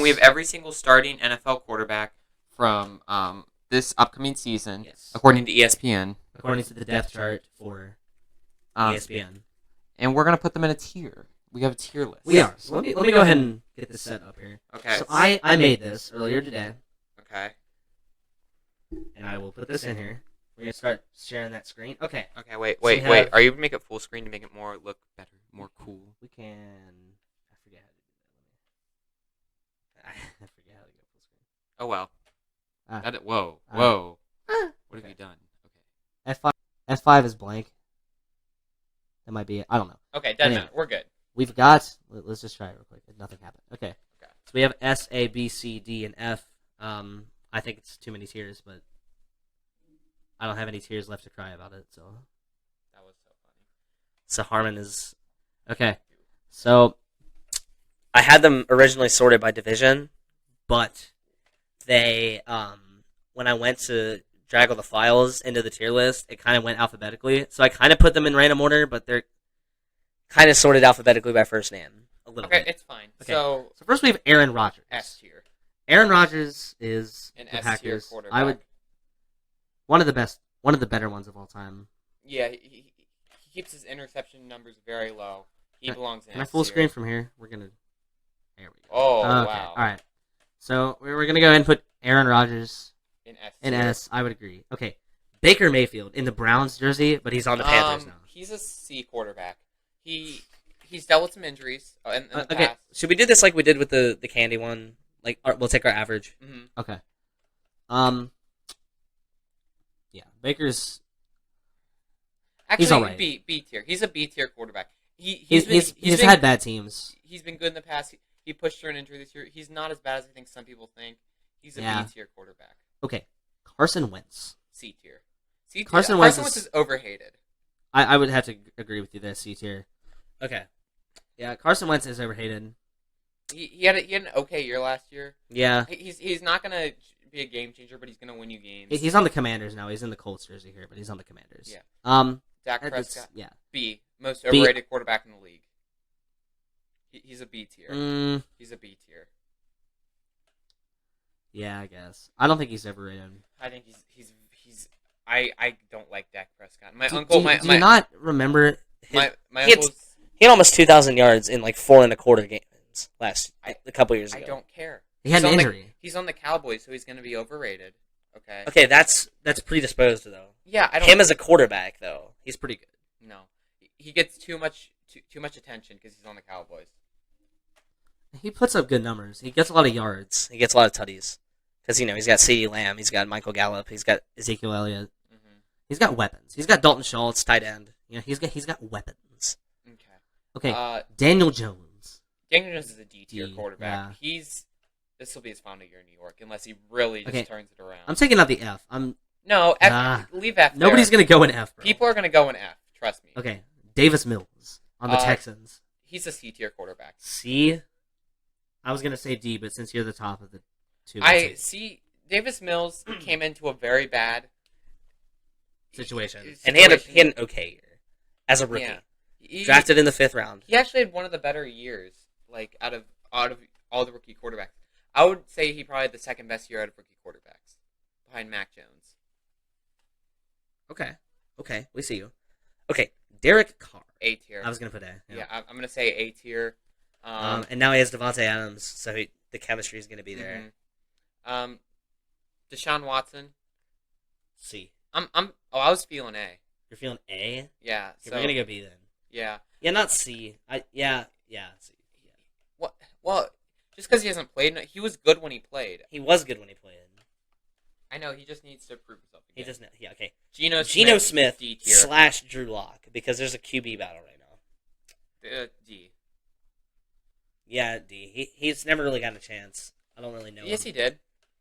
have every single starting NFL quarterback from this upcoming season, yes, according to ESPN. According to the depth chart for ESPN. And we're gonna put them in a tier. We have a tier list. We are. So let me go ahead and get this set up here. Okay. So I made this earlier today. Okay. And I will put this in here. We're gonna start sharing that screen. Okay. Okay. Wait. Are you gonna make it full screen to make it look better, more cool? We can. I forget how to do that. I forget how to go full screen. Oh well. Whoa. What have you done? Okay. F5 is blank. That might be it. I don't know. Okay, doesn't matter. We're good. We've got. Let's just try it real quick. Nothing happened. Okay. So we have S, A, B, C, D, and F. I think it's too many tiers, but I don't have any tears left to cry about it. So that was so funny. So Harmon is okay. So I had them originally sorted by division, but they when I went to drag all the files into the tier list, it kind of went alphabetically. So I kind of put them in random order, but they're kind of sorted alphabetically by first name a little bit. Okay, it's fine. Okay. So first we have Aaron Rodgers. S tier. Aaron Rodgers is an the S Packers. tier quarterback. I would one of the better ones of all time. Yeah, he keeps his interception numbers very low. He belongs in. Can I full screen from here? We're gonna. There we go. Oh okay. wow! All right. So we're gonna go ahead and put Aaron Rodgers in S. I would agree. Okay. Baker Mayfield in the Browns jersey, but he's on the Panthers now. He's a C quarterback. He's dealt with some injuries in the Okay, past. should we do this like we did with the candy one? Like, we'll take our average. Mm-hmm. Okay. Yeah, Baker's. Actually, he's all right. B tier. He's a B tier quarterback. He's had bad teams. He's been good in the past. He pushed through an injury this year. He's not as bad as I think some people think. He's a B tier quarterback. Okay, Carson Wentz. C tier. C tier. Carson Wentz is overhated. I would have to agree with you there. C tier. Okay. Yeah, Carson Wentz is overhated. He had an okay year last year. Yeah. He's not gonna be a game changer, but he's gonna win you games. He's on the Commanders now. He's in the Colts jersey here, but he's on the Commanders. Yeah. Dak Prescott. Yeah. B, most overrated quarterback in the league. He's a B tier. He's a B tier. Yeah, I guess. I don't think he's overrated. I think he's. I don't like Dak Prescott. My do, uncle. Do you not remember My he had- uncle's. He had almost 2,000 yards in like 4.25 games a couple years ago. I don't care. He had an injury. He's on the Cowboys, so he's going to be overrated. Okay. Okay, that's predisposed though. Yeah, I don't. Him as a quarterback though, he's pretty good. No, he gets too much attention because he's on the Cowboys. He puts up good numbers. He gets a lot of yards. He gets a lot of tutties because he's got CeeDee Lamb, he's got Michael Gallup, he's got Ezekiel Elliott. Mm-hmm. He's got weapons. He's got Dalton Schultz, tight end. He's got weapons. Okay. Daniel Jones. Daniel Jones is a D-tier quarterback. Yeah. This will be his final year in New York unless he really just turns it around. I'm taking out the F. Leave F. Nobody's gonna go in F, bro. People are gonna go in F. Trust me. Okay. Davis Mills on the Texans. He's a C-tier quarterback. C. I was gonna say D, but since you're the top of the two, I see. Davis Mills came into a very bad situation. And he had an okay year as a rookie. Yeah. Drafted in the 5th round. He actually had one of the better years, like out of all the rookie quarterbacks. I would say he probably had the second best year out of rookie quarterbacks, behind Mac Jones. Okay, we see you. Okay, Derek Carr. A tier. I was gonna put A. Yeah, I'm gonna say A tier. And now he has Devontae Adams, so the chemistry is gonna be there. Mm-hmm. Deshaun Watson. C. I was feeling A. You're feeling A? Yeah. Okay, we're gonna go B then. Yeah. Yeah, not C. C. Yeah. What? Well, just because he hasn't played, he was good when he played. He was good when he played. I know, he just needs to prove himself again. He doesn't. Yeah, okay. Geno Smith D tier. / Drew Lock, because there's a QB battle right now. D. Yeah, D. He's never really gotten a chance. I don't really know. Yes, he did.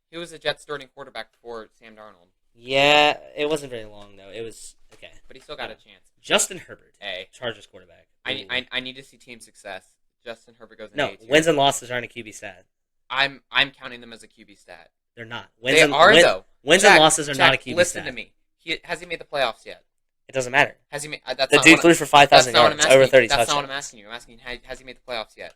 He was a Jets starting quarterback before Sam Darnold. Yeah, it wasn't very long though. It was okay, but he still got a chance. Justin Herbert, A. Chargers quarterback. I need to see team success. Justin Herbert goes in No, A tier. wins and losses aren't a QB stat. I'm counting them as a QB stat. They're not. Though. Wins and losses are not a QB stat. Listen to me. Has he made the playoffs yet? It doesn't matter. Has he made? The dude threw for 5,000 yards, over 30 touchdowns. That's not what I'm asking you. I'm asking, has he made the playoffs yet?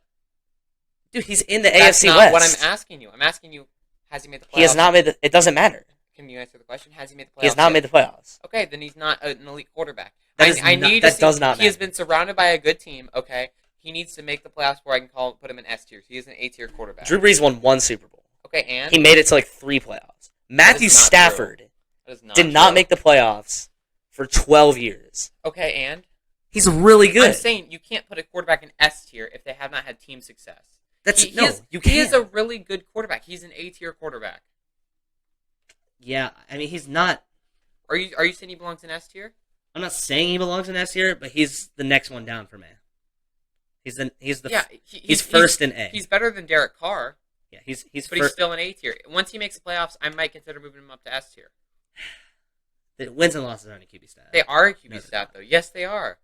Dude, he's in the That's AFC not West. what I'm asking you. I'm asking you, has he made the playoffs? He has not made the. It doesn't matter. Can you answer the question? Has he made the playoffs? He has not made the playoffs. Okay, then he's not an elite quarterback. That does not He has matter. been surrounded by a good team. Okay, he needs to make the playoffs where I can put him in S tier. He is an A tier quarterback. Drew Brees won 1 Super Bowl. Okay, and he made it to like 3 playoffs. Matthew Stafford did not make the playoffs for 12 years. Okay, and he's really good. I'm saying you can't put a quarterback in S tier if they have not had team success. You can't. He is a really good quarterback. He's an A tier quarterback. Yeah, I mean he's not. Are you saying he belongs in S tier? I'm not saying he belongs in S tier, but he's the next one down for me. He's first in A. He's better than Derek Carr. Yeah, he's but he's still in A tier. Once he makes the playoffs, I might consider moving him up to S tier. The wins and losses aren't a QB stat. They are a QB stat, though. Yes, they are.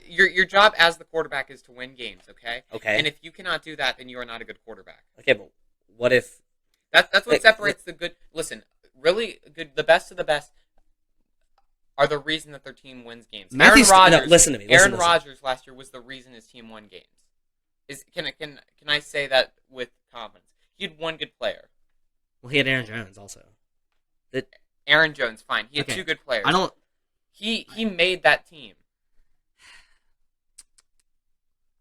Your job as the quarterback is to win games, okay? Okay. And if you cannot do that, then you are not a good quarterback. Okay, but what if... That's what separates the good... Listen, really good. The best of the best are the reason that their team wins games. Aaron Rodgers. Listen to me. Aaron Rodgers last year was the reason his team won games. Can I say that with confidence? He had one good player. Well, he had Aaron Jones also. Aaron Jones, fine. He had 2 good players. He made that team.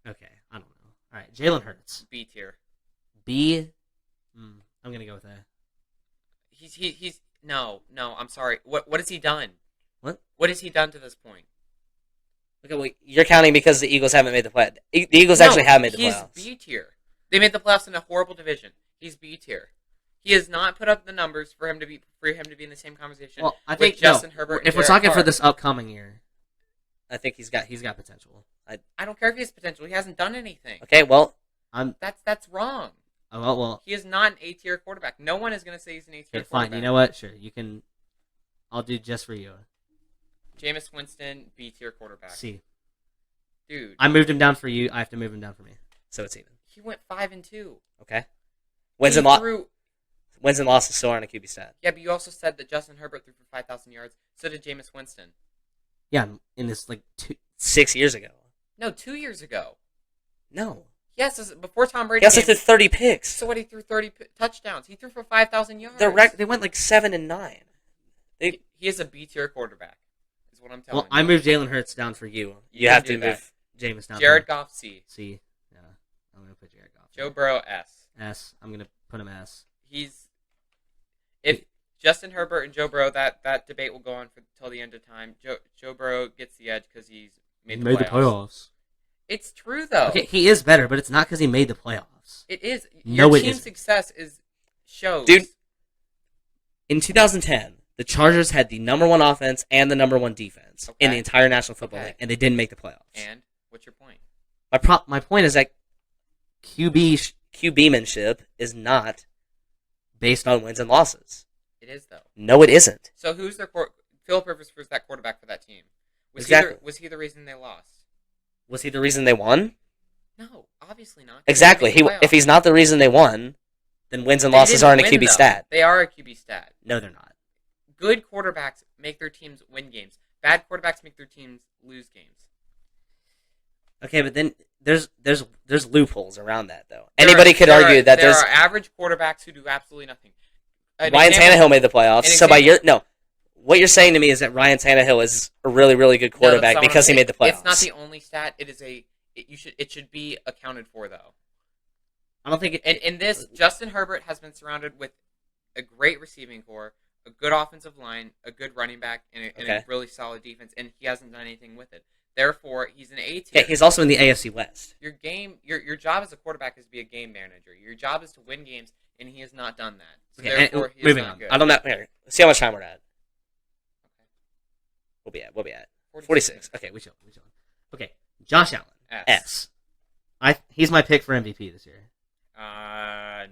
Okay, I don't know. All right, Jalen Hurts. B tier. B. I'm gonna go with A. He's no. I'm sorry. What has he done? What has he done to this point? Okay, well, you're counting because the Eagles haven't made the playoffs. The Eagles actually have made the playoffs. He's B tier. They made the playoffs in a horrible division. He's B tier. He has not put up the numbers for him to be in the same conversation. Well, I think Justin Herbert. If we're talking for this upcoming year, I think he's got potential. I don't care if he has potential. He hasn't done anything. Okay, well, that's wrong. Oh well. He is not an A tier quarterback. No one is going to say he's an A tier quarterback. Fine. You know what? Sure, you can. I'll do just for you. Jameis Winston, B tier quarterback. C. Dude, I moved him down for you. I have to move him down for me. So it's even. He went 5-2. Okay. Wins and losses still aren't a QB stat. Yeah, but you also said that Justin Herbert threw for 5,000 yards. So did Jameis Winston. Yeah, in this 6 years ago. No, 2 years ago. No. Yes, this is before Tom Brady. He also threw 30 picks. So what? He threw 30 touchdowns. He threw for 5,000 yards. They went like 7 and 9. He is a B tier quarterback. is what I'm telling Well, I moved Jalen Hurts down for you. You have can to do move Jameis down. Jared Goff, C. C. Yeah, I'm gonna put Jared Goff. Joe Burrow, S. S. I'm gonna put him S. If Justin Herbert and Joe Burrow, that debate will go on till the end of time. Joe Burrow gets the edge because he's made the playoffs. It's true though. Okay, he is better, but it's not because he made the playoffs. It is. No, Your it team's isn't. success shows. Dude, in 2010, the Chargers had the number 1 offense and the number 1 defense in the entire National Football League, and they didn't make the playoffs. And what's your point? My point is that QB-manship is not based on wins and losses. It is though. No, it isn't. So who's their Philip Rivers was that quarterback for that team? Was he the reason they lost? Was he the reason they won? No, obviously not. Exactly. If he's not the reason they won, then wins and losses aren't a QB stat. They are a QB stat. No, they're not. Good quarterbacks make their teams win games. Bad quarterbacks make their teams lose games. Okay, but then there's loopholes around that though. Anybody could argue that there are average quarterbacks who do absolutely nothing. Ryan Tannehill made the playoffs. So what you're saying to me is that Ryan Tannehill is a really, really good quarterback because he made the playoffs. It's not the only stat. It should be accounted for though. I don't think in this, Justin Herbert has been surrounded with a great receiving core, a good offensive line, a good running back, and a really solid defense, and he hasn't done anything with it. Therefore, he's an A tier. Yeah, he's also in the AFC West. Your job as a quarterback is to be a game manager. Your job is to win games, and he has not done that. So therefore, he is not good. I don't know. Here, let's see how much time we're at. We'll be at 46. Okay, we chill. Okay, Josh Allen. S. He's my pick for MVP this year. I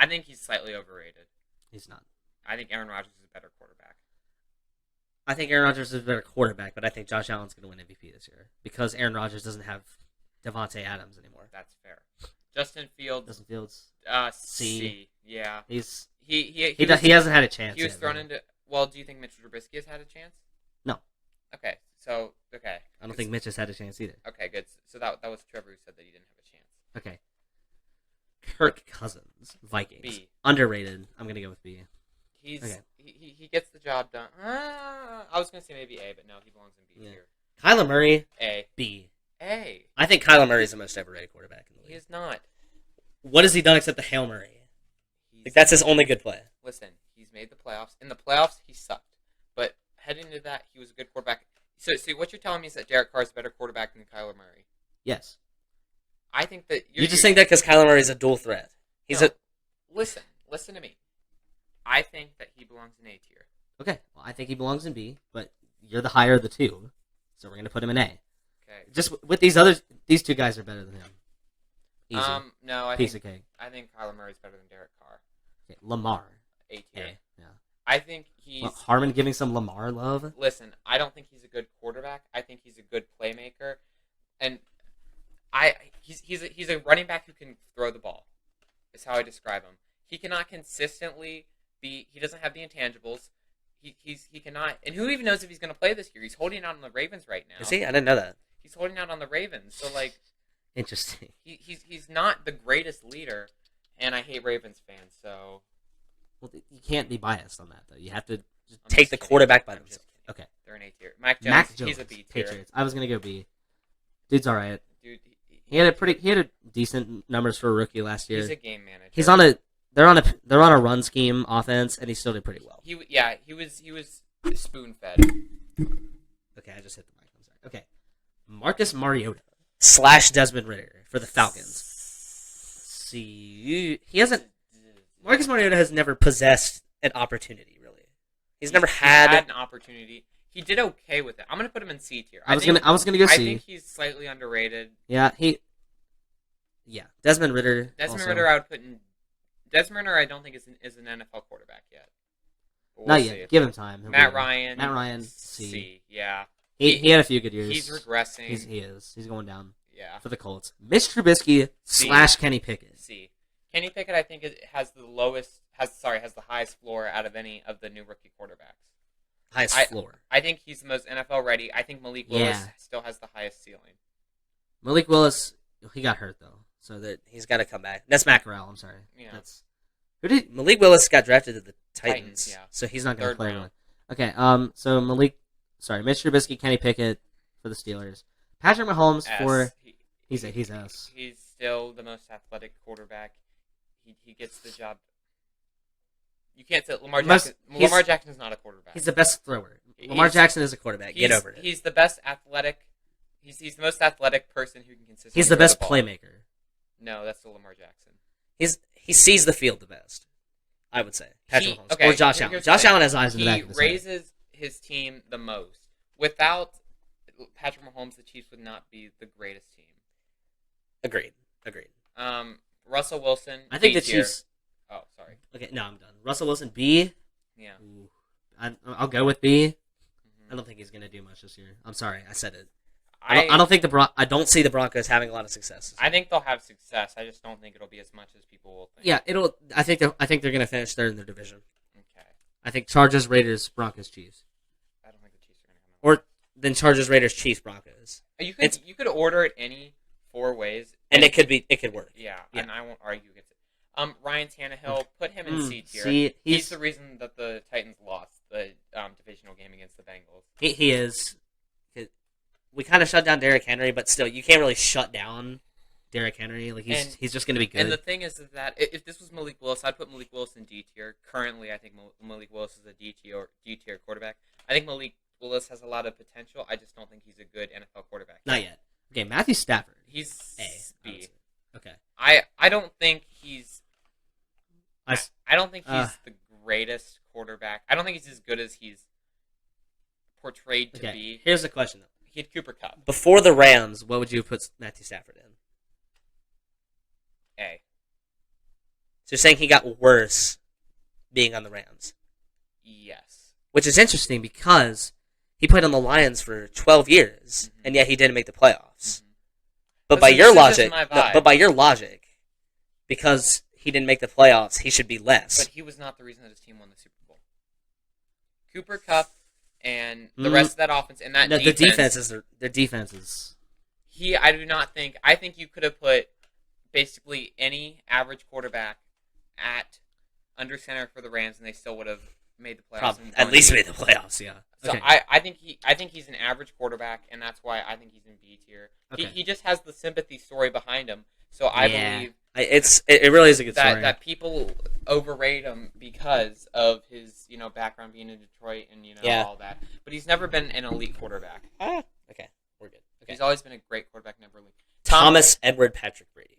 think he's slightly overrated. He's not. I think Aaron Rodgers is a better quarterback. I think Aaron Rodgers is a better quarterback, but I think Josh Allen's going to win MVP this year because Aaron Rodgers doesn't have Devontae Adams anymore. That's fair. Justin Fields. C. Yeah. He hasn't had a chance. He was thrown into. Well, do you think Mitchell Trubisky has had a chance? No. Okay. So I don't think Mitch has had a chance either. Okay, good. So that was Trevor who said that he didn't have a chance. Okay. Kirk Cousins, Vikings. B. Underrated. I'm gonna go with B. He gets the job done. I was gonna say maybe A, but no, he belongs in B tier. Kyler Murray. A. B. A. I think Kyler Murray is the most overrated quarterback in the league. He is not. What has he done except the Hail Murray? That's his only good play. Listen, he's made the playoffs. In the playoffs, he sucked. But heading into that, he was a good quarterback. So what you're telling me is that Derek Carr is a better quarterback than Kyler Murray? Yes. I think that you just think that because Kyler Murray is a dual threat. Listen to me. I think that he belongs in A tier. Okay, well, I think he belongs in B, but you're the higher of the two, so we're gonna put him in A. Okay. Just with these two guys are better than him. Easy. No, I piece think, of cake. I think Kyler Murray's better than Derek Carr. Okay, Lamar. A tier. Yeah. I think he's Harmon giving some Lamar love. Listen, I don't think he's a good quarterback. I think he's a good playmaker, and he's a running back who can throw the ball. Is how I describe him. He cannot consistently be. He doesn't have the intangibles. He cannot. And who even knows if he's going to play this year? He's holding out on the Ravens right now. Is he? I didn't know that. He's holding out on the Ravens. So like, interesting. He's not the greatest leader, and I hate Ravens fans. So. Well, you can't be biased on that though. You have to just take the quarterback by themselves. Okay. They're an A tier. Mac Jones, he's a B tier. Patriots. I was gonna go B. Dude's all right. Dude, he had a decent numbers for a rookie last year. He's a game manager. They're on a run scheme offense, and he still did pretty well. He was spoon fed. Okay, I just hit the mic. I'm sorry. Okay, Marcus Mariota / Desmond Ridder for the Falcons. See, he hasn't. Marcus Mariota has never possessed an opportunity, really. He's never had an opportunity. He did okay with it. I'm gonna put him in C tier. I was gonna go C. I think he's slightly underrated. Yeah, Desmond Ridder. I would put in. Desmond Ridder, I don't think is an NFL quarterback yet. We'll Not yet. Give him time. Matt Ryan. C. Yeah. He had a few good years. He's regressing. He is. He's going down. Yeah. For the Colts. Mitch Trubisky / Kenny Pickett. C. Kenny Pickett, I think, has the highest floor out of any of the new rookie quarterbacks. Highest floor. I think he's the most NFL ready. I think Malik Willis still has the highest ceiling. Malik Willis, he got hurt though, so that he's got to come back. That's Matt Corral. I'm sorry. Yeah. Malik Willis got drafted to the Titans, yeah. So he's not going to play. Okay. So Malik. Mitch Trubisky, Kenny Pickett for the Steelers. Patrick Mahomes for he's S. He's still the most athletic quarterback. He gets the job. You can't say Lamar Jackson. Lamar Jackson is not a quarterback. He's the best thrower. Lamar Jackson is a quarterback. Get over it. He's the best athletic. He's the most athletic person who can consistently. He's the best playmaker. No, that's still Lamar Jackson. He sees the field the best. I would say Patrick Mahomes okay, or Josh Allen. Josh Allen has eyes in the back of his head. He raises his team the most. Without Patrick Mahomes, the Chiefs would not be the greatest team. Agreed. Russell Wilson. I think B the tier. Chiefs. Oh, sorry. Okay, no, I'm done. Russell Wilson B. Yeah. Ooh, I'll go with B. Mm-hmm. I don't think he's gonna do much this year. I'm sorry, I said it. I don't think I don't see the Broncos having a lot of success. I think they'll have success. I just don't think it'll be as much as people will think. Yeah, I think they're gonna finish third in their division. Okay. I think Chargers, Raiders, Broncos, Chiefs. I don't think the Chiefs are gonna come. Or then Chargers, Raiders, Chiefs, Broncos. You could order it any 4 ways, and it could work. Yeah, and I won't argue against it. Ryan Tannehill, put him in C tier. See, he's the reason that the Titans lost the divisional game against the Bengals. He is. We kind of shut down Derrick Henry, but still, you can't really shut down Derrick Henry. Like he's just going to be good. And the thing is that if this was Malik Willis, I'd put Malik Willis in D tier. Currently, I think Malik Willis is a D tier quarterback. I think Malik Willis has a lot of potential. I just don't think he's a good NFL quarterback. Not yet. Okay, Matthew Stafford. He's A. B. Okay. I don't think he's. I don't think he's the greatest quarterback. I don't think he's as good as he's portrayed to be. Here's the question though. He had Cooper Kupp. Before the Rams, what would you put Matthew Stafford in? A. So you're saying he got worse being on the Rams? Yes. Which is interesting because he played on the Lions for 12 years, and yet he didn't make the playoffs. But by your logic, because he didn't make the playoffs, he should be less. But he was not the reason that his team won the Super Bowl. Cooper Kupp and the rest of that offense and that defense. Their defenses. I do not think. I think you could have put basically any average quarterback at under center for the Rams, and they still would have made the playoffs. At least made the playoffs, yeah. So okay. I think he's an average quarterback, and that's why I think he's in B tier. Okay. He just has the sympathy story behind him, so I believe it really is a good story. That people overrate him because of his background being in Detroit and all that. But he's never been an elite quarterback. Okay, we're good. Okay. He's always been a great quarterback, never elite. Thomas Edward Patrick Brady.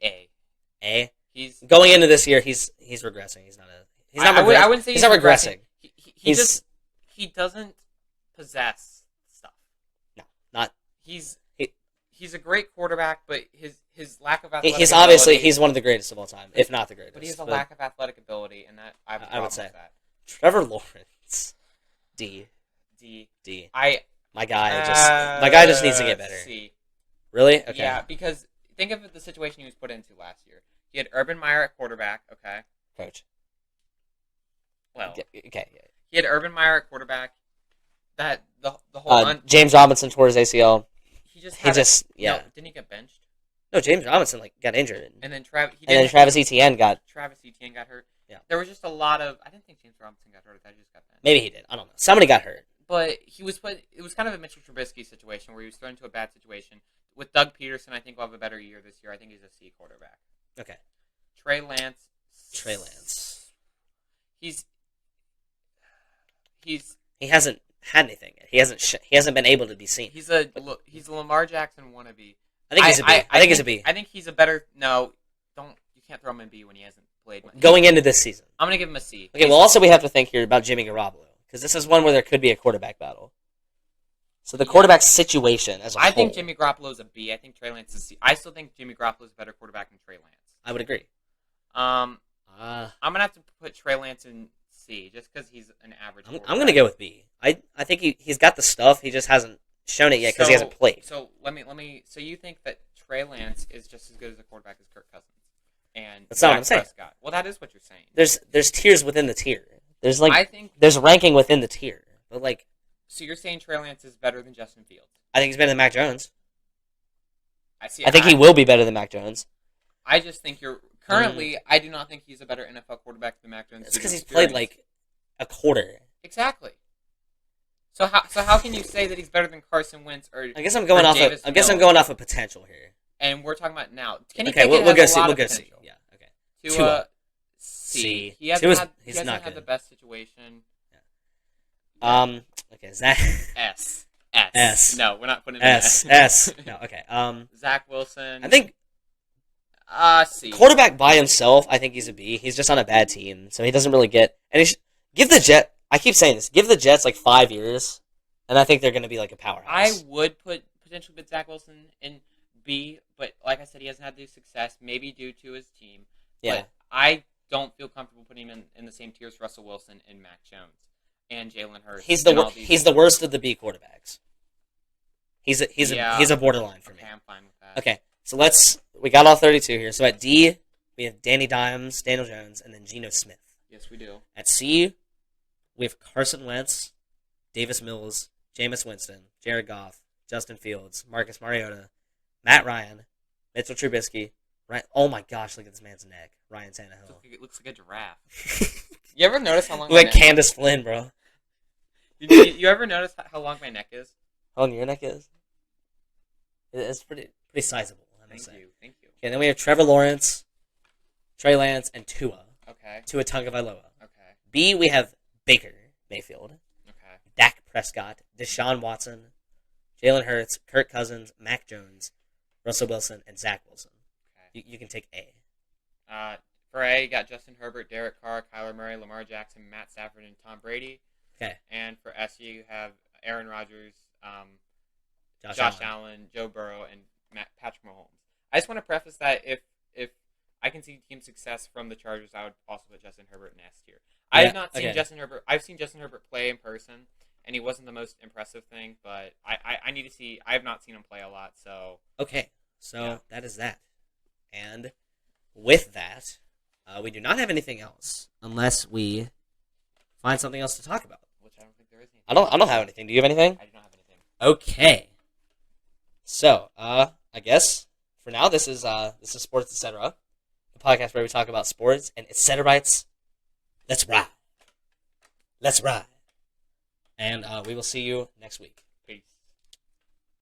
A. He's going into this year. He's regressing. He's not I wouldn't say he's not regressing. He doesn't possess stuff. No, not. He's a great quarterback, but his lack of athletic he's one of the greatest of all time, if not the greatest. But he has a lack of athletic ability, and that I would say that. Trevor Lawrence, D. My guy just needs to get better. C. Really? Okay. Yeah, because think of the situation he was put into last year. He had Urban Meyer at quarterback. Okay. Coach. Well. Okay. He had Urban Meyer at quarterback. That the whole James Robinson tore his ACL. He just no, didn't he get benched? No, James Robinson got injured. And then Travis Etienne got hurt. Yeah. There was just a lot of. I didn't think James Robinson got hurt. I just got benched. Maybe he did. I don't know. Somebody got hurt. But he was put. It was kind of a Mitchell Trubisky situation where he was thrown into a bad situation. With Doug Peterson, I think we'll have a better year this year. I think he's a C quarterback. Okay. Trey Lance. He hasn't had anything yet. He hasn't been able to be seen. He's a Lamar Jackson wannabe. I think he's a B. I think he's a B. I think he's a better. No, you can't throw him in B when he hasn't played much. Going into this season. I'm gonna give him a C. Okay. Well, also we have to think here about Jimmy Garoppolo because this is one where there could be a quarterback battle. So the quarterback situation as a whole. I think Jimmy Garoppolo is a B. I think Trey Lance is a C. I still think Jimmy Garoppolo is a better quarterback than Trey Lance. I would agree. I'm gonna have to put Trey Lance in C just because he's an average. I'm gonna go with B. I think he's got the stuff. He just hasn't shown it yet because he hasn't played. So let me. So you think that Trey Lance is just as good as a quarterback as Kirk Cousins? And that's not what I'm saying. Prescott. Well, that is what you're saying. There's tiers within the tier. There's ranking within the tier. But so you're saying Trey Lance is better than Justin Fields? I think he's better than Mac Jones. I think he will be better than Mac Jones. I just think currently. I do not think he's a better NFL quarterback than Mac Jones. It's because he's played a quarter. Exactly. So how can you say that he's better than Carson Wentz or? I guess I'm going off. Davis I guess I'm Mills? going off of potential here. And we're talking about now. Kenny Okay, Pickett we'll go has see. a lot We'll of go see. potential. Yeah. Okay. To C. C. He hasn't He's not had good. the best situation. Okay. Zach. S. No, we're not putting him S. in S. No. Okay. Zach Wilson. I think C. quarterback by himself. I think he's a B. He's just on a bad team, so he doesn't really get. And give the Jet. I keep saying this. Give the Jets like 5 years, and I think they're going to be like a powerhouse. I would potentially put Zach Wilson in B, but like I said, he hasn't had the success, maybe due to his team. Yeah. But I don't feel comfortable putting him in the same tier as Russell Wilson and Mac Jones and Jalen Hurts. He's the worst of the B quarterbacks. He's a borderline for me. Okay, I'm fine with that. Okay, so we got all 32 here. So at D, we have Danny Dimes, Daniel Jones, and then Geno Smith. Yes, we do. At C, we have Carson Wentz, Davis Mills, Jameis Winston, Jared Goff, Justin Fields, Marcus Mariota, Matt Ryan, Mitchell Trubisky. Right? Oh my gosh, look at this man's neck. Ryan Tannehill. It looks like a giraffe. You ever notice how long like Candace Flynn, bro. You ever notice how long my neck is? How long your neck is? It's pretty sizable, I must say. Thank you. Okay, then we have Trevor Lawrence, Trey Lance, and Tua. Okay. Tua Tagovailoa. Okay. B, we have Baker Mayfield. Okay. Dak Prescott, Deshaun Watson, Jalen Hurts, Kirk Cousins, Mac Jones, Russell Wilson, and Zach Wilson. Okay. You can take A. For A, you got Justin Herbert, Derek Carr, Kyler Murray, Lamar Jackson, Matt Stafford, and Tom Brady. Okay. And for S, you have Aaron Rodgers, Josh Allen, Joe Burrow, and Patrick Mahomes. I just want to preface that if I can see team success from the Chargers, I would also put Justin Herbert in S tier. I have not seen Justin Herbert. I've seen Justin Herbert play in person, and he wasn't the most impressive thing. But I need to see. I have not seen him play a lot. So okay, so that is that. And with that, we do not have anything else unless we find something else to talk about. Which I don't think there is anything. I don't have anything. Do you have anything? I do not have anything. Okay. So, I guess for now this is Sports Etc., the podcast where we talk about sports and Etceterabites. Let's ride. Let's ride. And we will see you next week. Peace.